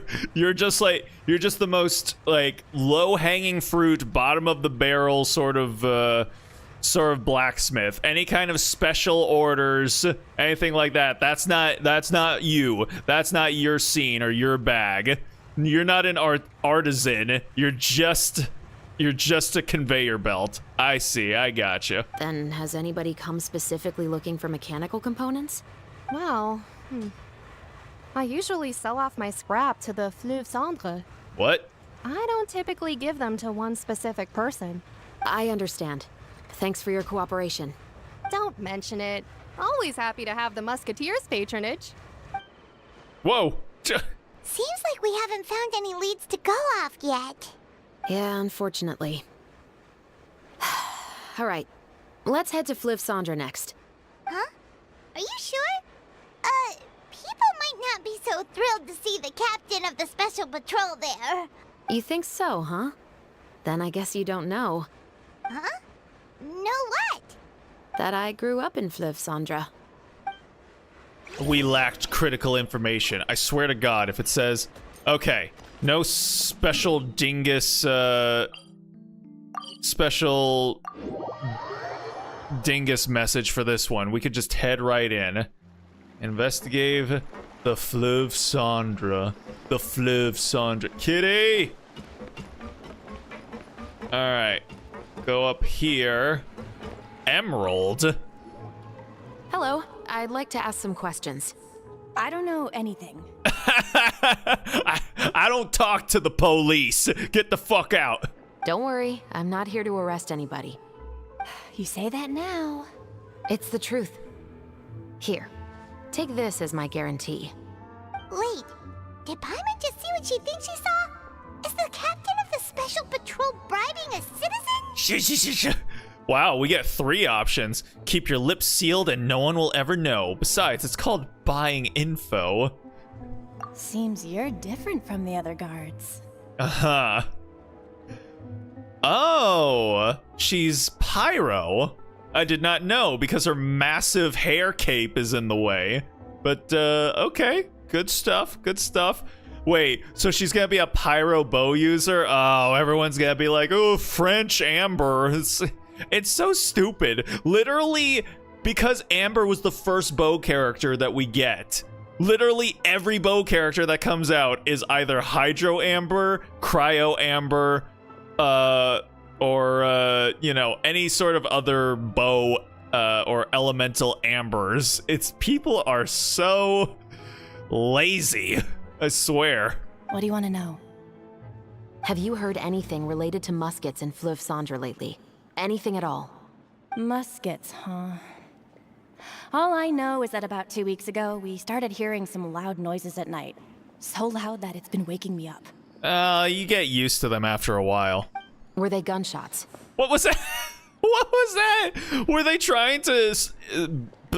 Speaker 1: just the most like low-hanging fruit, bottom of the barrel sort of blacksmith. Any kind of special orders, anything like that, that's not you. That's not your scene or your bag. You're not an artisan. You're just a conveyor belt. I see. I gotcha.
Speaker 4: Then has anybody come specifically looking for mechanical components?
Speaker 14: Well, I usually sell off my scrap to the Fleuve Cendre.
Speaker 1: What?
Speaker 14: I don't typically give them to one specific person.
Speaker 4: I understand. Thanks for your cooperation.
Speaker 14: Don't mention it. Always happy to have the Musketeers' patronage.
Speaker 1: Whoa.
Speaker 8: Seems like we haven't found any leads to go off yet.
Speaker 4: Yeah, unfortunately. All right, let's head to Fleuve Cendre next.
Speaker 8: Huh? Are you sure? People might not be so thrilled to see the captain of the special patrol there.
Speaker 4: You think so, huh? Then I guess you don't know.
Speaker 8: Huh? Know what?
Speaker 4: That I grew up in Fleuve Cendre.
Speaker 1: We lacked critical information. I swear to God, if it says, okay, no special dingus, special dingus message for this one. We could just head right in. Investigate the Fleuve Cendre. The Fleuve Cendre. Kitty! Alright. Go up here. Emerald?
Speaker 4: Hello, I'd like to ask some questions.
Speaker 10: I don't know anything.
Speaker 1: I don't talk to the police. Get the fuck out.
Speaker 4: Don't worry, I'm not here to arrest anybody.
Speaker 10: You say that now.
Speaker 4: It's the truth. Here, take this as my guarantee.
Speaker 8: Wait, did Paimon just see what she thinks she saw? Is the captain of the special patrol bribing a citizen?
Speaker 1: Wow, we get 3 options. Keep your lips sealed and no one will ever know. Besides, it's called buying info.
Speaker 10: Seems you're different from the other guards.
Speaker 1: Uh-huh. Oh, she's Pyro. I did not know because her massive hair cape is in the way. But, okay. Good stuff, good stuff. Wait, so she's gonna be a Pyro bow user? Oh, everyone's gonna be like, oh, French Amber. It's so stupid. Literally, because Amber was the first bow character that we get, literally every bow character that comes out is either Hydro Amber, Cryo Amber, or you know, any sort of other bow or elemental ambers. People are so lazy, I swear.
Speaker 10: What do you want to know?
Speaker 4: Have you heard anything related to muskets in Fleuve Cendre lately? Anything at all?
Speaker 10: Muskets, huh? All I know is that about 2 weeks ago, we started hearing some loud noises at night. So loud that it's been waking me up.
Speaker 1: You get used to them after a while.
Speaker 4: Were they gunshots?
Speaker 1: What was that? What was that? Were they trying to,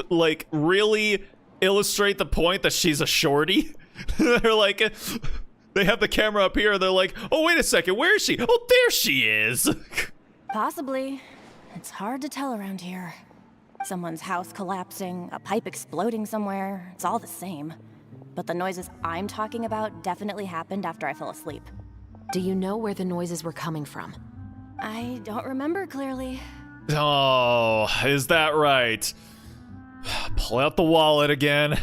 Speaker 1: like, really illustrate the point that she's a shorty? They're like, they have the camera up here, they're like, oh, wait a second, where is she? Oh, there she is.
Speaker 10: Possibly. It's hard to tell around here. Someone's house collapsing, a pipe exploding somewhere, it's all the same. But the noises I'm talking about definitely happened after I fell asleep.
Speaker 4: Do you know where the noises were coming from?
Speaker 10: I don't remember clearly.
Speaker 1: Oh, is that right? Pull out the wallet again.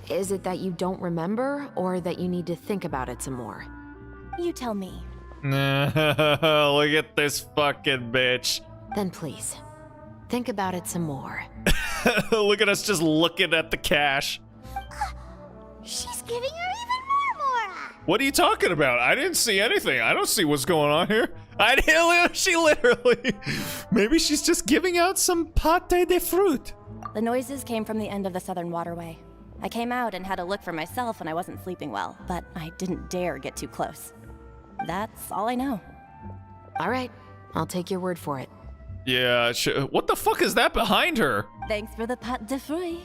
Speaker 4: Is it that you don't remember, or that you need to think about it some more?
Speaker 10: You tell me.
Speaker 1: Look at this fucking bitch.
Speaker 4: Then please, think about it some more.
Speaker 1: Look at us just looking at the cash.
Speaker 8: She's giving her even more.
Speaker 1: What are you talking about? I didn't see anything. I don't see what's going on here. She literally... Maybe she's just giving out some pâté de fruit.
Speaker 10: The noises came from the end of the Southern Waterway. I came out and had a look for myself when I wasn't sleeping well, but I didn't dare get too close. That's all I know.
Speaker 4: All right, I'll take your word for it.
Speaker 1: Yeah, what the fuck is that behind her?
Speaker 10: Thanks for the pâté de fruit.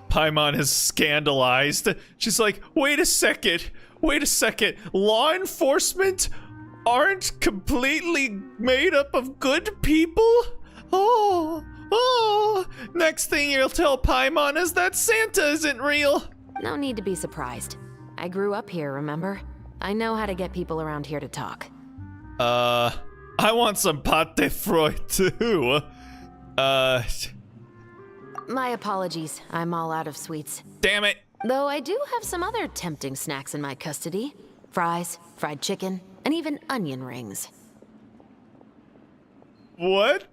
Speaker 1: Paimon is scandalized. She's like, wait a second. Law enforcement aren't completely made up of good people? Oh. Next thing you'll tell Paimon is that Santa isn't real.
Speaker 4: No need to be surprised. I grew up here, remember? I know how to get people around here to talk.
Speaker 1: I want some pâté de fruit too.
Speaker 4: My apologies, I'm all out of sweets.
Speaker 1: Damn it.
Speaker 4: Though I do have some other tempting snacks in my custody. Fries, fried chicken, and even onion rings.
Speaker 1: What?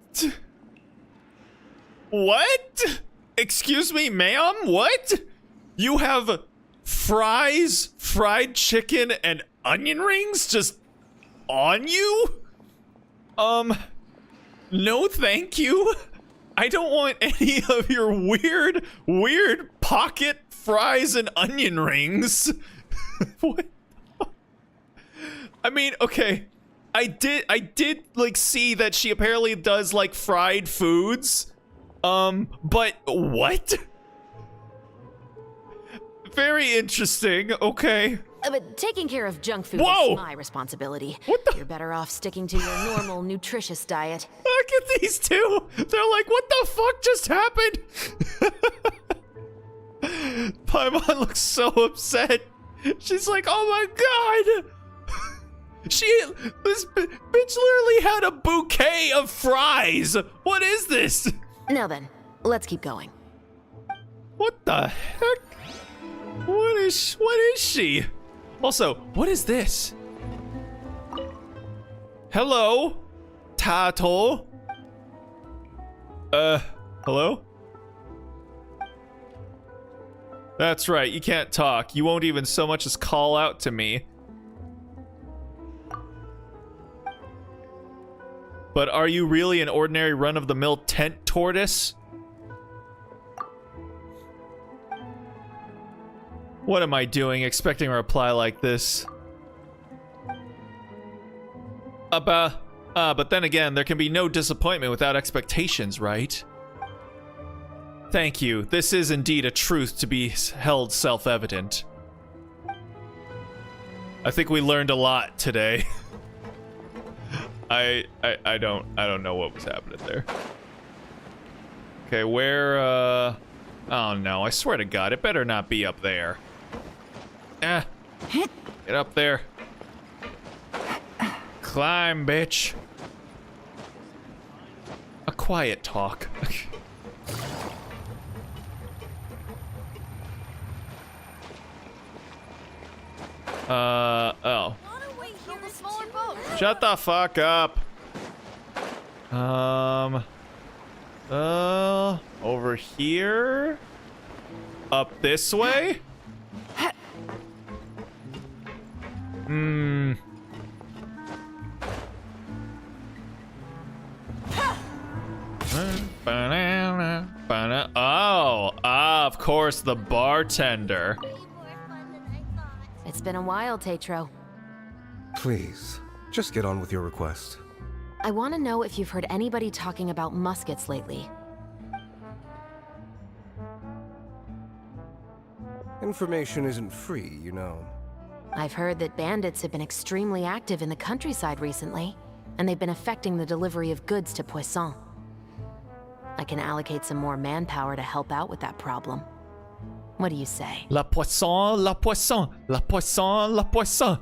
Speaker 1: What? Excuse me, ma'am? What? You have fries, fried chicken, and onion rings just on you? No thank you. I don't want any of your weird pocket fries and onion rings. What? I mean, okay. I did like see that she apparently does like fried foods. But what? Very interesting. Okay.
Speaker 4: But taking care of junk food
Speaker 1: Whoa!
Speaker 4: is my responsibility.
Speaker 1: What the?
Speaker 4: You're better off sticking to your normal, nutritious diet.
Speaker 1: Look at these two. They're like, what the fuck just happened? Paimon looks so upset. She's like, oh my god. This bitch literally had a bouquet of fries. What is this?
Speaker 4: Now then, let's keep going.
Speaker 1: What the heck? What is she? Also, what is this? Hello, Tato. Hello? That's right, you can't talk. You won't even so much as call out to me. But are you really an ordinary run-of-the-mill tent tortoise? What am I doing expecting a reply like this? But then again, there can be no disappointment without expectations, right? Thank you. This is indeed a truth to be held self-evident. I think we learned a lot today. I don't know what was happening there. Okay, where, oh no, I swear to God, it better not be up there. Get up there. Climb, bitch. A quiet talk. Oh. Shut the fuck up. Over here? Up this way? Oh, of course, the bartender.
Speaker 4: It's been a while, Tetro.
Speaker 15: Please, just get on with your request.
Speaker 4: I want to know if you've heard anybody talking about muskets lately.
Speaker 15: Information isn't free, you know.
Speaker 4: I've heard that bandits have been extremely active in the countryside recently, and they've been affecting the delivery of goods to Poisson. I can allocate some more manpower to help out with that problem. What do you say?
Speaker 1: La poisson, la poisson, la poisson, la poisson.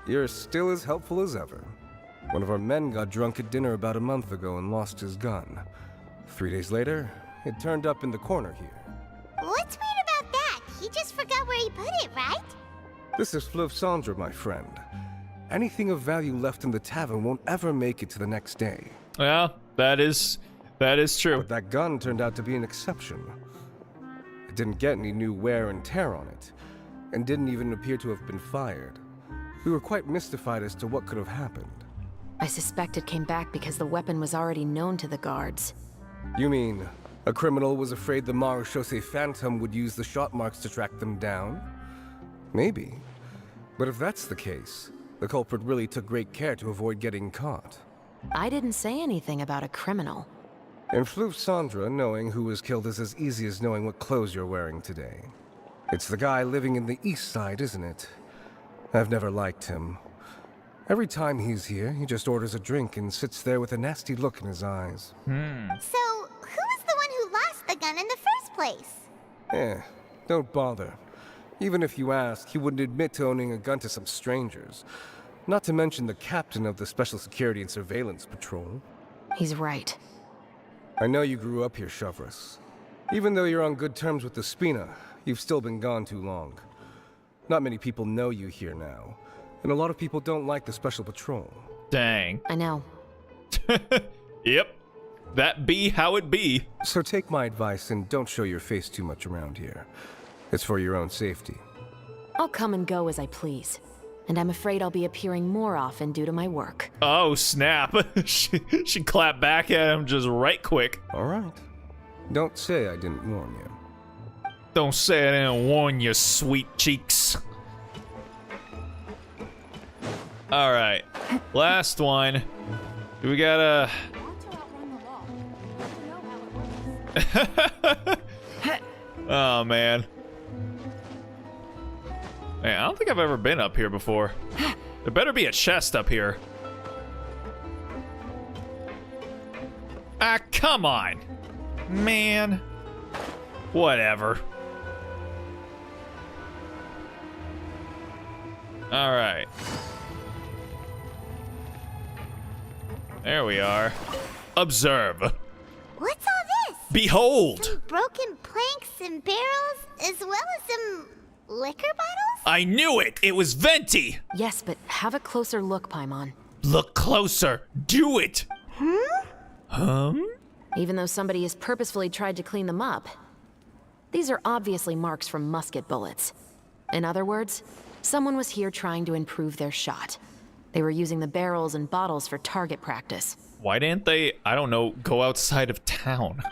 Speaker 15: You're still as helpful as ever. One of our men got drunk at dinner about a month ago and lost his gun. 3 days later, it turned up in the corner here.
Speaker 8: What's weird about that? He just forgot where he put it, right?
Speaker 15: This is Fleuve Cendre, my friend. Anything of value left in the tavern won't ever make it to the next day.
Speaker 1: Yeah, that is true.
Speaker 15: But that gun turned out to be an exception. It didn't get any new wear and tear on it, and didn't even appear to have been fired. We were quite mystified as to what could have happened.
Speaker 4: I suspect it came back because the weapon was already known to the guards.
Speaker 15: You mean, a criminal was afraid the Marechaussee Phantom would use the shot marks to track them down? Maybe. But if that's the case, the culprit really took great care to avoid getting caught.
Speaker 4: I didn't say anything about a criminal.
Speaker 15: In Fleuve Cendre, knowing who was killed is as easy as knowing what clothes you're wearing today. It's the guy living in the east side, isn't it? I've never liked him. Every time he's here, he just orders a drink and sits there with a nasty look in his eyes.
Speaker 8: So, who was the one who lost the gun in the first place?
Speaker 15: Don't bother. Even if you ask, he wouldn't admit to owning a gun to some strangers. Not to mention the captain of the Special Security and Surveillance Patrol.
Speaker 4: He's right.
Speaker 15: I know you grew up here, Chevreuse. Even though you're on good terms with the Spina, you've still been gone too long. Not many people know you here now, and a lot of people don't like the Special Patrol.
Speaker 1: Dang.
Speaker 4: I know.
Speaker 1: Yep. That be how it be.
Speaker 15: So take my advice and don't show your face too much around here. It's for your own safety.
Speaker 4: I'll come and go as I please. And I'm afraid I'll be appearing more often due to my work.
Speaker 1: Oh, snap. she clapped back at him just right quick.
Speaker 15: All right. Don't say I didn't warn you.
Speaker 1: Don't say I didn't warn you, sweet cheeks. All right. Last one. We gotta... Oh, man. Man, I don't think I've ever been up here before. There better be a chest up here. Ah, come on. Man. Whatever. Alright. There we are. Observe.
Speaker 8: What's all this?
Speaker 1: Behold!
Speaker 8: Some broken planks and barrels, as well as some liquor bottles?
Speaker 1: I knew it! It was Venti!
Speaker 4: Yes, but have a closer look, Paimon.
Speaker 1: Look closer. Do it!
Speaker 4: Even though somebody has purposefully tried to clean them up. These are obviously marks from musket bullets. In other words, someone was here trying to improve their shot. They were using the barrels and bottles for target practice.
Speaker 1: Why didn't they, I don't know, go outside of town?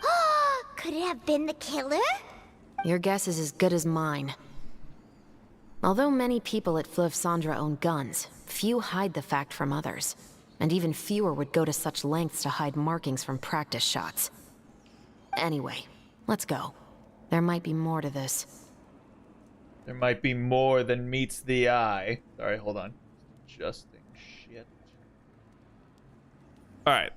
Speaker 8: Could it have been the killer?
Speaker 4: Your guess is as good as mine. Although many people at Fleuve Cendres own guns, few hide the fact from others. And even fewer would go to such lengths to hide markings from practice shots. Anyway, let's go. There might be more to this.
Speaker 1: There might be more than meets the eye. Sorry, hold on. Adjusting shit. Alright.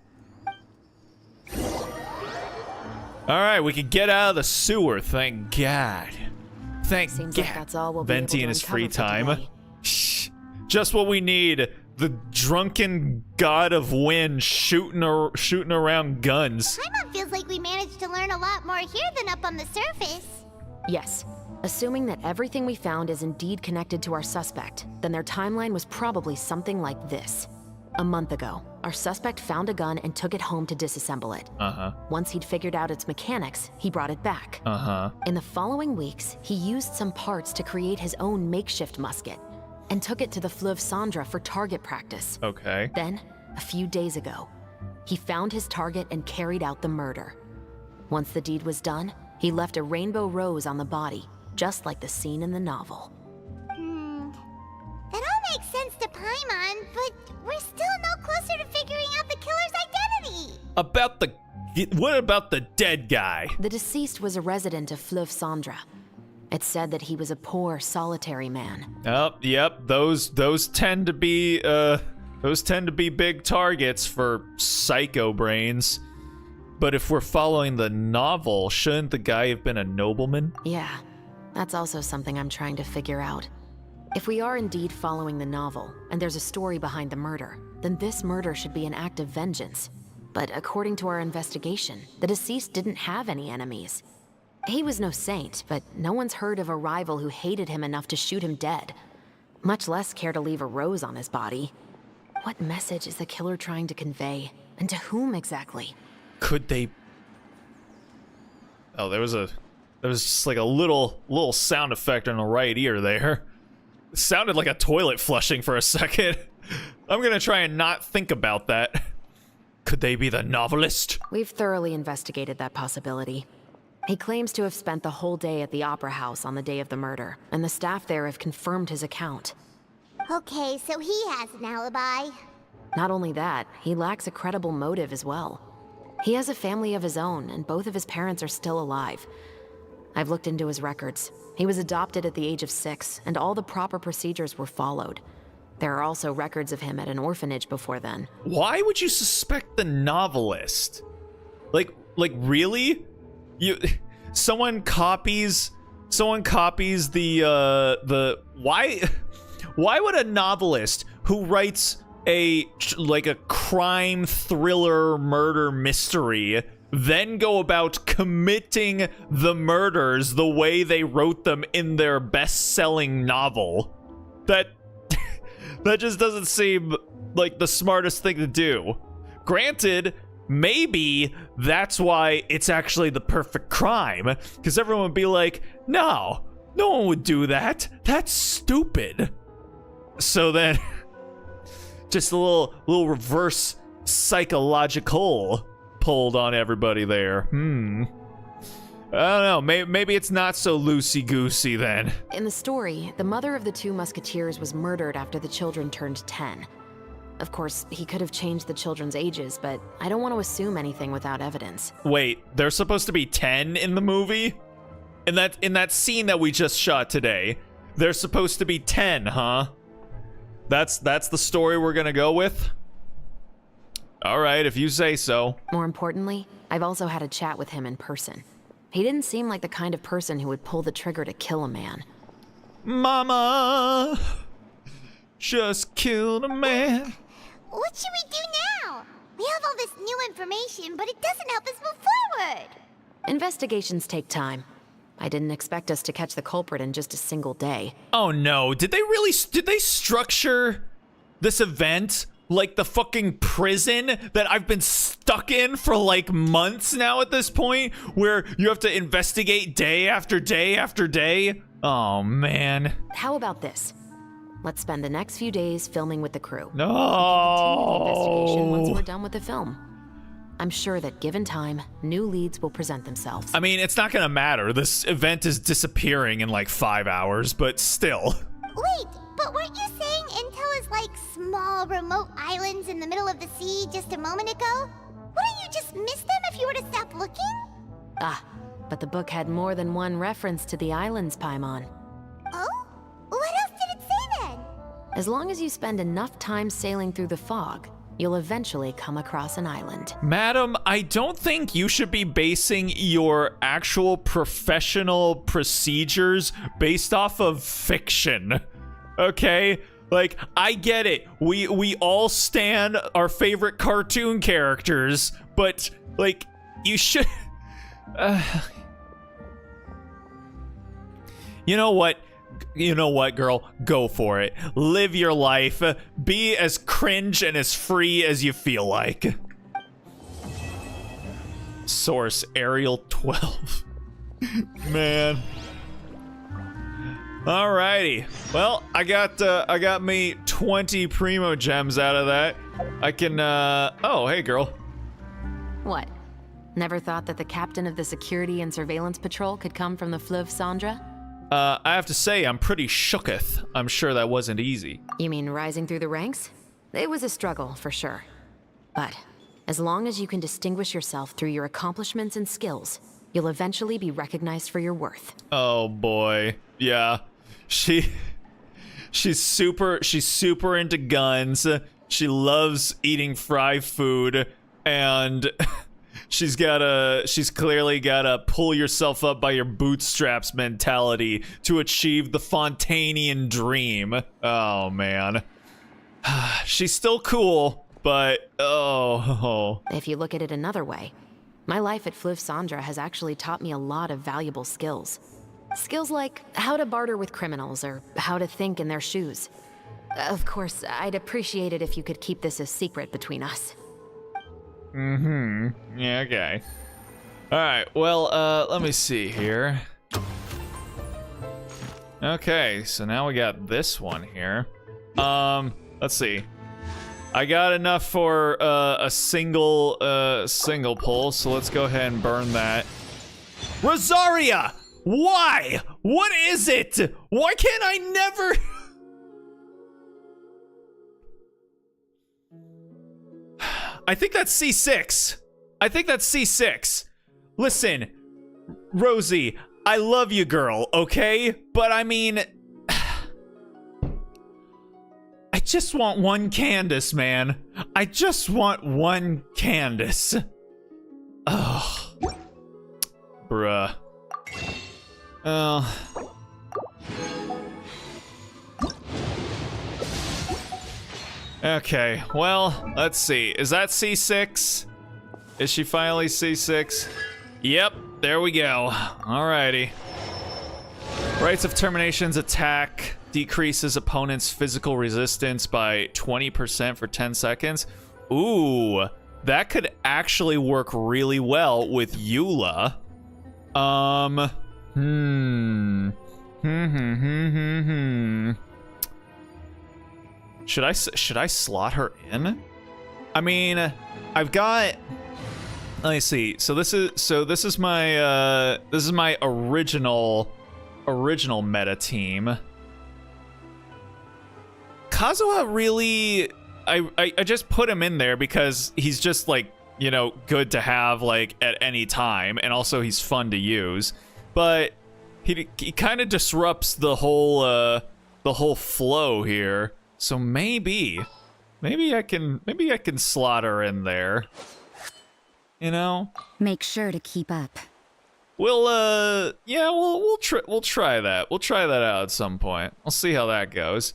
Speaker 1: Alright, we can get out of the sewer, thank God. Thank
Speaker 4: Seems
Speaker 1: God.
Speaker 4: like that's all we'll be able
Speaker 1: Venti
Speaker 4: to
Speaker 1: in his
Speaker 4: uncover
Speaker 1: free
Speaker 4: for
Speaker 1: time.
Speaker 4: today.
Speaker 1: Shh. Just what we need. The drunken god of wind shooting around guns.
Speaker 8: Paimon feels like we managed to learn a lot more here than up on the surface.
Speaker 4: Yes. Assuming that everything we found is indeed connected to our suspect, then their timeline was probably something like this. A month ago, our suspect found a gun and took it home to disassemble it. Once he'd figured out its mechanics, he brought it back. In the following weeks, he used some parts to create his own makeshift musket and took it to the Fleuve Cendres for target practice.
Speaker 1: Okay.
Speaker 4: Then, a few days ago, he found his target and carried out the murder. Once the deed was done, he left a rainbow rose on the body, just like the scene in the novel.
Speaker 8: That all makes sense to Paimon, but we're still no closer to figuring out the killer's identity.
Speaker 1: What about the dead guy?
Speaker 4: The deceased was a resident of Fleuve Cendres. It's said that he was a poor, solitary man.
Speaker 1: Oh, yep. Those tend to be big targets for psycho brains. But if we're following the novel, shouldn't the guy have been a nobleman?
Speaker 4: Yeah, that's also something I'm trying to figure out. If we are indeed following the novel, and there's a story behind the murder, then this murder should be an act of vengeance. But according to our investigation, the deceased didn't have any enemies. He was no saint, but no one's heard of a rival who hated him enough to shoot him dead, much less care to leave a rose on his body. What message is the killer trying to convey, and to whom exactly?
Speaker 1: Could they... Oh, there was just like a little sound effect in the right ear there. It sounded like a toilet flushing for a second. I'm gonna try and not think about that. Could they be the novelist?
Speaker 4: We've thoroughly investigated that possibility. He claims to have spent the whole day at the Opera House on the day of the murder, and the staff there have confirmed his account.
Speaker 8: Okay, so he has an alibi.
Speaker 4: Not only that, he lacks a credible motive as well. He has a family of his own, and both of his parents are still alive. I've looked into his records. He was adopted at the age of 6, and all the proper procedures were followed. There are also records of him at an orphanage before then.
Speaker 1: Why would you suspect the novelist? Like really? Someone copies the why would a novelist who writes a crime thriller murder mystery then go about committing the murders the way they wrote them in their best-selling novel? That just doesn't seem like the smartest thing to do. Granted, maybe that's why it's actually the perfect crime, because everyone would be like, no one would do that. That's stupid. So then, just a little reverse psychological pulled on everybody there. I don't know, maybe it's not so loosey-goosey then.
Speaker 4: In the story, the mother of the 2 musketeers was murdered after the children turned 10. Of course, he could have changed the children's ages, but I don't want to assume anything without evidence.
Speaker 1: Wait, they're supposed to be 10 in the movie? In that scene that we just shot today, they're supposed to be 10, huh? That's the story we're gonna go with? All right, if you say so.
Speaker 4: More importantly, I've also had a chat with him in person. He didn't seem like the kind of person who would pull the trigger to kill a man.
Speaker 1: Mama just killed a man.
Speaker 8: What should we do now? We have all this new information, but it doesn't help us move forward.
Speaker 4: Investigations take time. I didn't expect us to catch the culprit in just a single day.
Speaker 1: Oh no, did they structure this event like the fucking prison that I've been stuck in for like months now at this point, where you have to investigate day after day after day. Oh, man.
Speaker 4: How about this? Let's spend the next few days filming with the crew.
Speaker 1: No.
Speaker 4: We can continue the investigation once we're done with the film. I'm sure that given time, new leads will present themselves.
Speaker 1: I mean, it's not gonna matter. This event is disappearing in like 5 hours, but still.
Speaker 8: Wait, but weren't you saying Intel is like small, remote islands in the middle of the sea just a moment ago? Wouldn't you just miss them if you were to stop looking?
Speaker 4: Ah, but the book had more than one reference to the islands, Paimon.
Speaker 8: Oh? What else did it say then?
Speaker 4: As long as you spend enough time sailing through the fog, you'll eventually come across an island.
Speaker 1: Madam, I don't think you should be basing your actual professional procedures based off of fiction. Okay? Like, I get it. We all stan our favorite cartoon characters, but like, you should You know what? You know what, girl? Go for it. Live your life. Be as cringe and as free as you feel like. Source, Arial 12. Man. Alrighty. Well, I got me 20 primo gems out of that. I can, oh, hey, girl.
Speaker 4: What? Never thought that the captain of the security and surveillance patrol could come from the Fleuve Cendra?
Speaker 1: I have to say, I'm pretty shooketh. I'm sure that wasn't easy.
Speaker 4: You mean rising through the ranks? It was a struggle, for sure. But as long as you can distinguish yourself through your accomplishments and skills, you'll eventually be recognized for your worth.
Speaker 1: Oh boy. Yeah. She's super into guns. She loves eating fried food, and she's clearly gotta pull yourself up by your bootstraps mentality to achieve the Fontainian dream. Oh man. She's still cool, but oh.
Speaker 4: If you look at it another way, my life at Fleuve Cendra has actually taught me a lot of valuable skills. Skills like how to barter with criminals or how to think in their shoes. Of course, I'd appreciate it if you could keep this a secret between us.
Speaker 1: Mm-hmm. Yeah, okay. Alright, well, let me see here. Okay, so now we got this one here. Let's see. I got enough for a single pull, so let's go ahead and burn that. Rosaria! Why? What is it? Why can't I never... I think that's C6. I think that's C6. Listen, Rosie, I love you, girl, okay? But I mean... I just want one Candace, man. I just want one Candace. Ugh. Bruh. Okay, well, let's see. Is that C6? Is she finally C6? Yep, there we go. Alrighty. Rites of Termination's attack decreases opponent's physical resistance by 20% for 10 seconds. Ooh, that could actually work really well with Eula. Should I slot her in? I mean, I've got. Let me see. So this is my original meta team. Kazuha really, I just put him in there because he's just like, you know, good to have like at any time, and also he's fun to use. But he kind of disrupts the whole flow here. So maybe I can slot her in there. You know?
Speaker 16: Make sure to keep up.
Speaker 1: We'll try that. We'll try that out at some point. We'll see how that goes.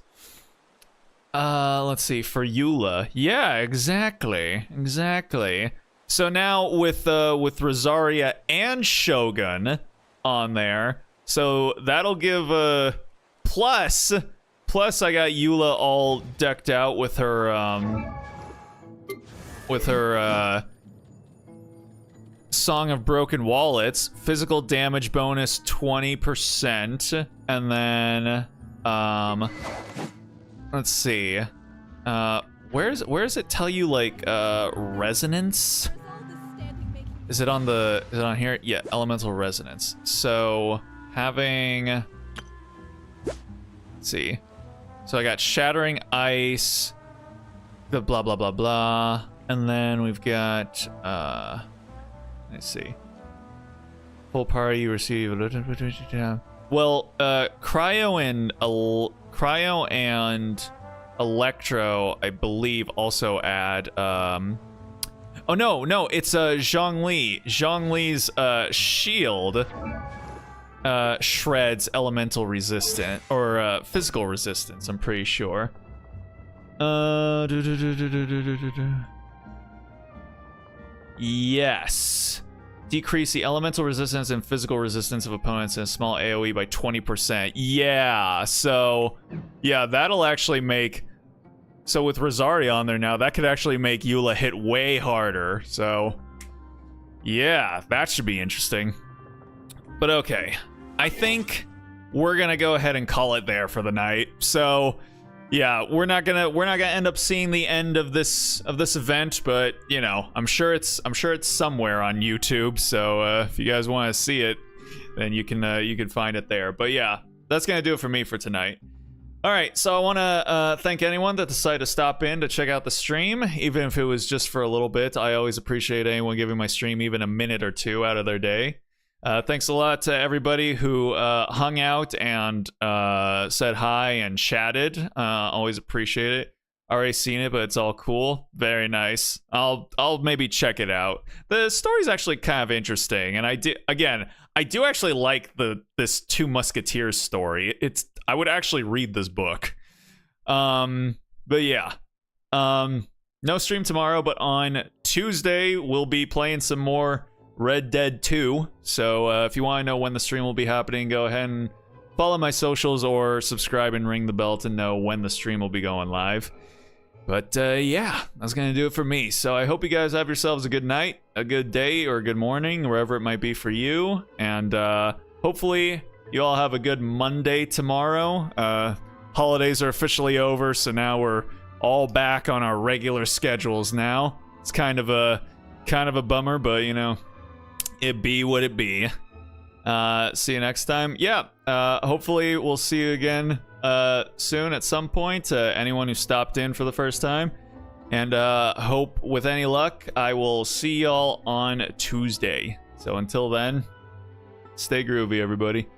Speaker 1: Let's see, for Eula. Yeah, exactly. So now with Rosaria and Shogun on there, so that'll give plus I got Eula all decked out with her with her Song of Broken Wallets. Physical damage bonus 20%. And then, let's see. Where does it tell you, like, resonance? Is it on here? Yeah, elemental resonance. So, having, let's see. So I got shattering ice, the blah, blah, blah, blah. And then we've got, let's see. Full party, you receive, well, Cryo and Electro, I believe, also add, oh no, it's Zhongli. Zhongli's shield shreds elemental resistant or physical resistance, I'm pretty sure. Yes. Decrease the elemental resistance and physical resistance of opponents in a small AoE by 20%. Yeah, so yeah, that'll actually make, so with Rosaria on there now, that could actually make Eula hit way harder. So yeah, that should be interesting. But okay, I think we're gonna go ahead and call it there for the night. So yeah, we're not gonna end up seeing the end of this event, but you know, I'm sure it's somewhere on YouTube. So if you guys want to see it, then you can find it there. But yeah, that's gonna do it for me for tonight. All right, so I want to thank anyone that decided to stop in to check out the stream, even if it was just for a little bit. I always appreciate anyone giving my stream even a minute or two out of their day. Thanks a lot to everybody who hung out and said hi and chatted. Always appreciate it. Already seen it, but it's all cool. Very nice. I'll maybe check it out. The story's actually kind of interesting, and I do actually like this Two Musketeers story. I would actually read this book. But yeah. No stream tomorrow, but on Tuesday we'll be playing some more Red Dead 2. So if you want to know when the stream will be happening, go ahead and follow my socials or subscribe and ring the bell to know when the stream will be going live. But yeah, that's gonna do it for me. So I hope you guys have yourselves a good night, a good day, or a good morning, wherever it might be for you. And hopefully you all have a good Monday tomorrow. Holidays are officially over, so now we're all back on our regular schedules now. It's kind of a bummer, but you know, it be what it be. See you next time. Yeah, hopefully we'll see you again soon at some point. Anyone who stopped in for the first time. And hope with any luck, I will see y'all on Tuesday. So until then, stay groovy, everybody.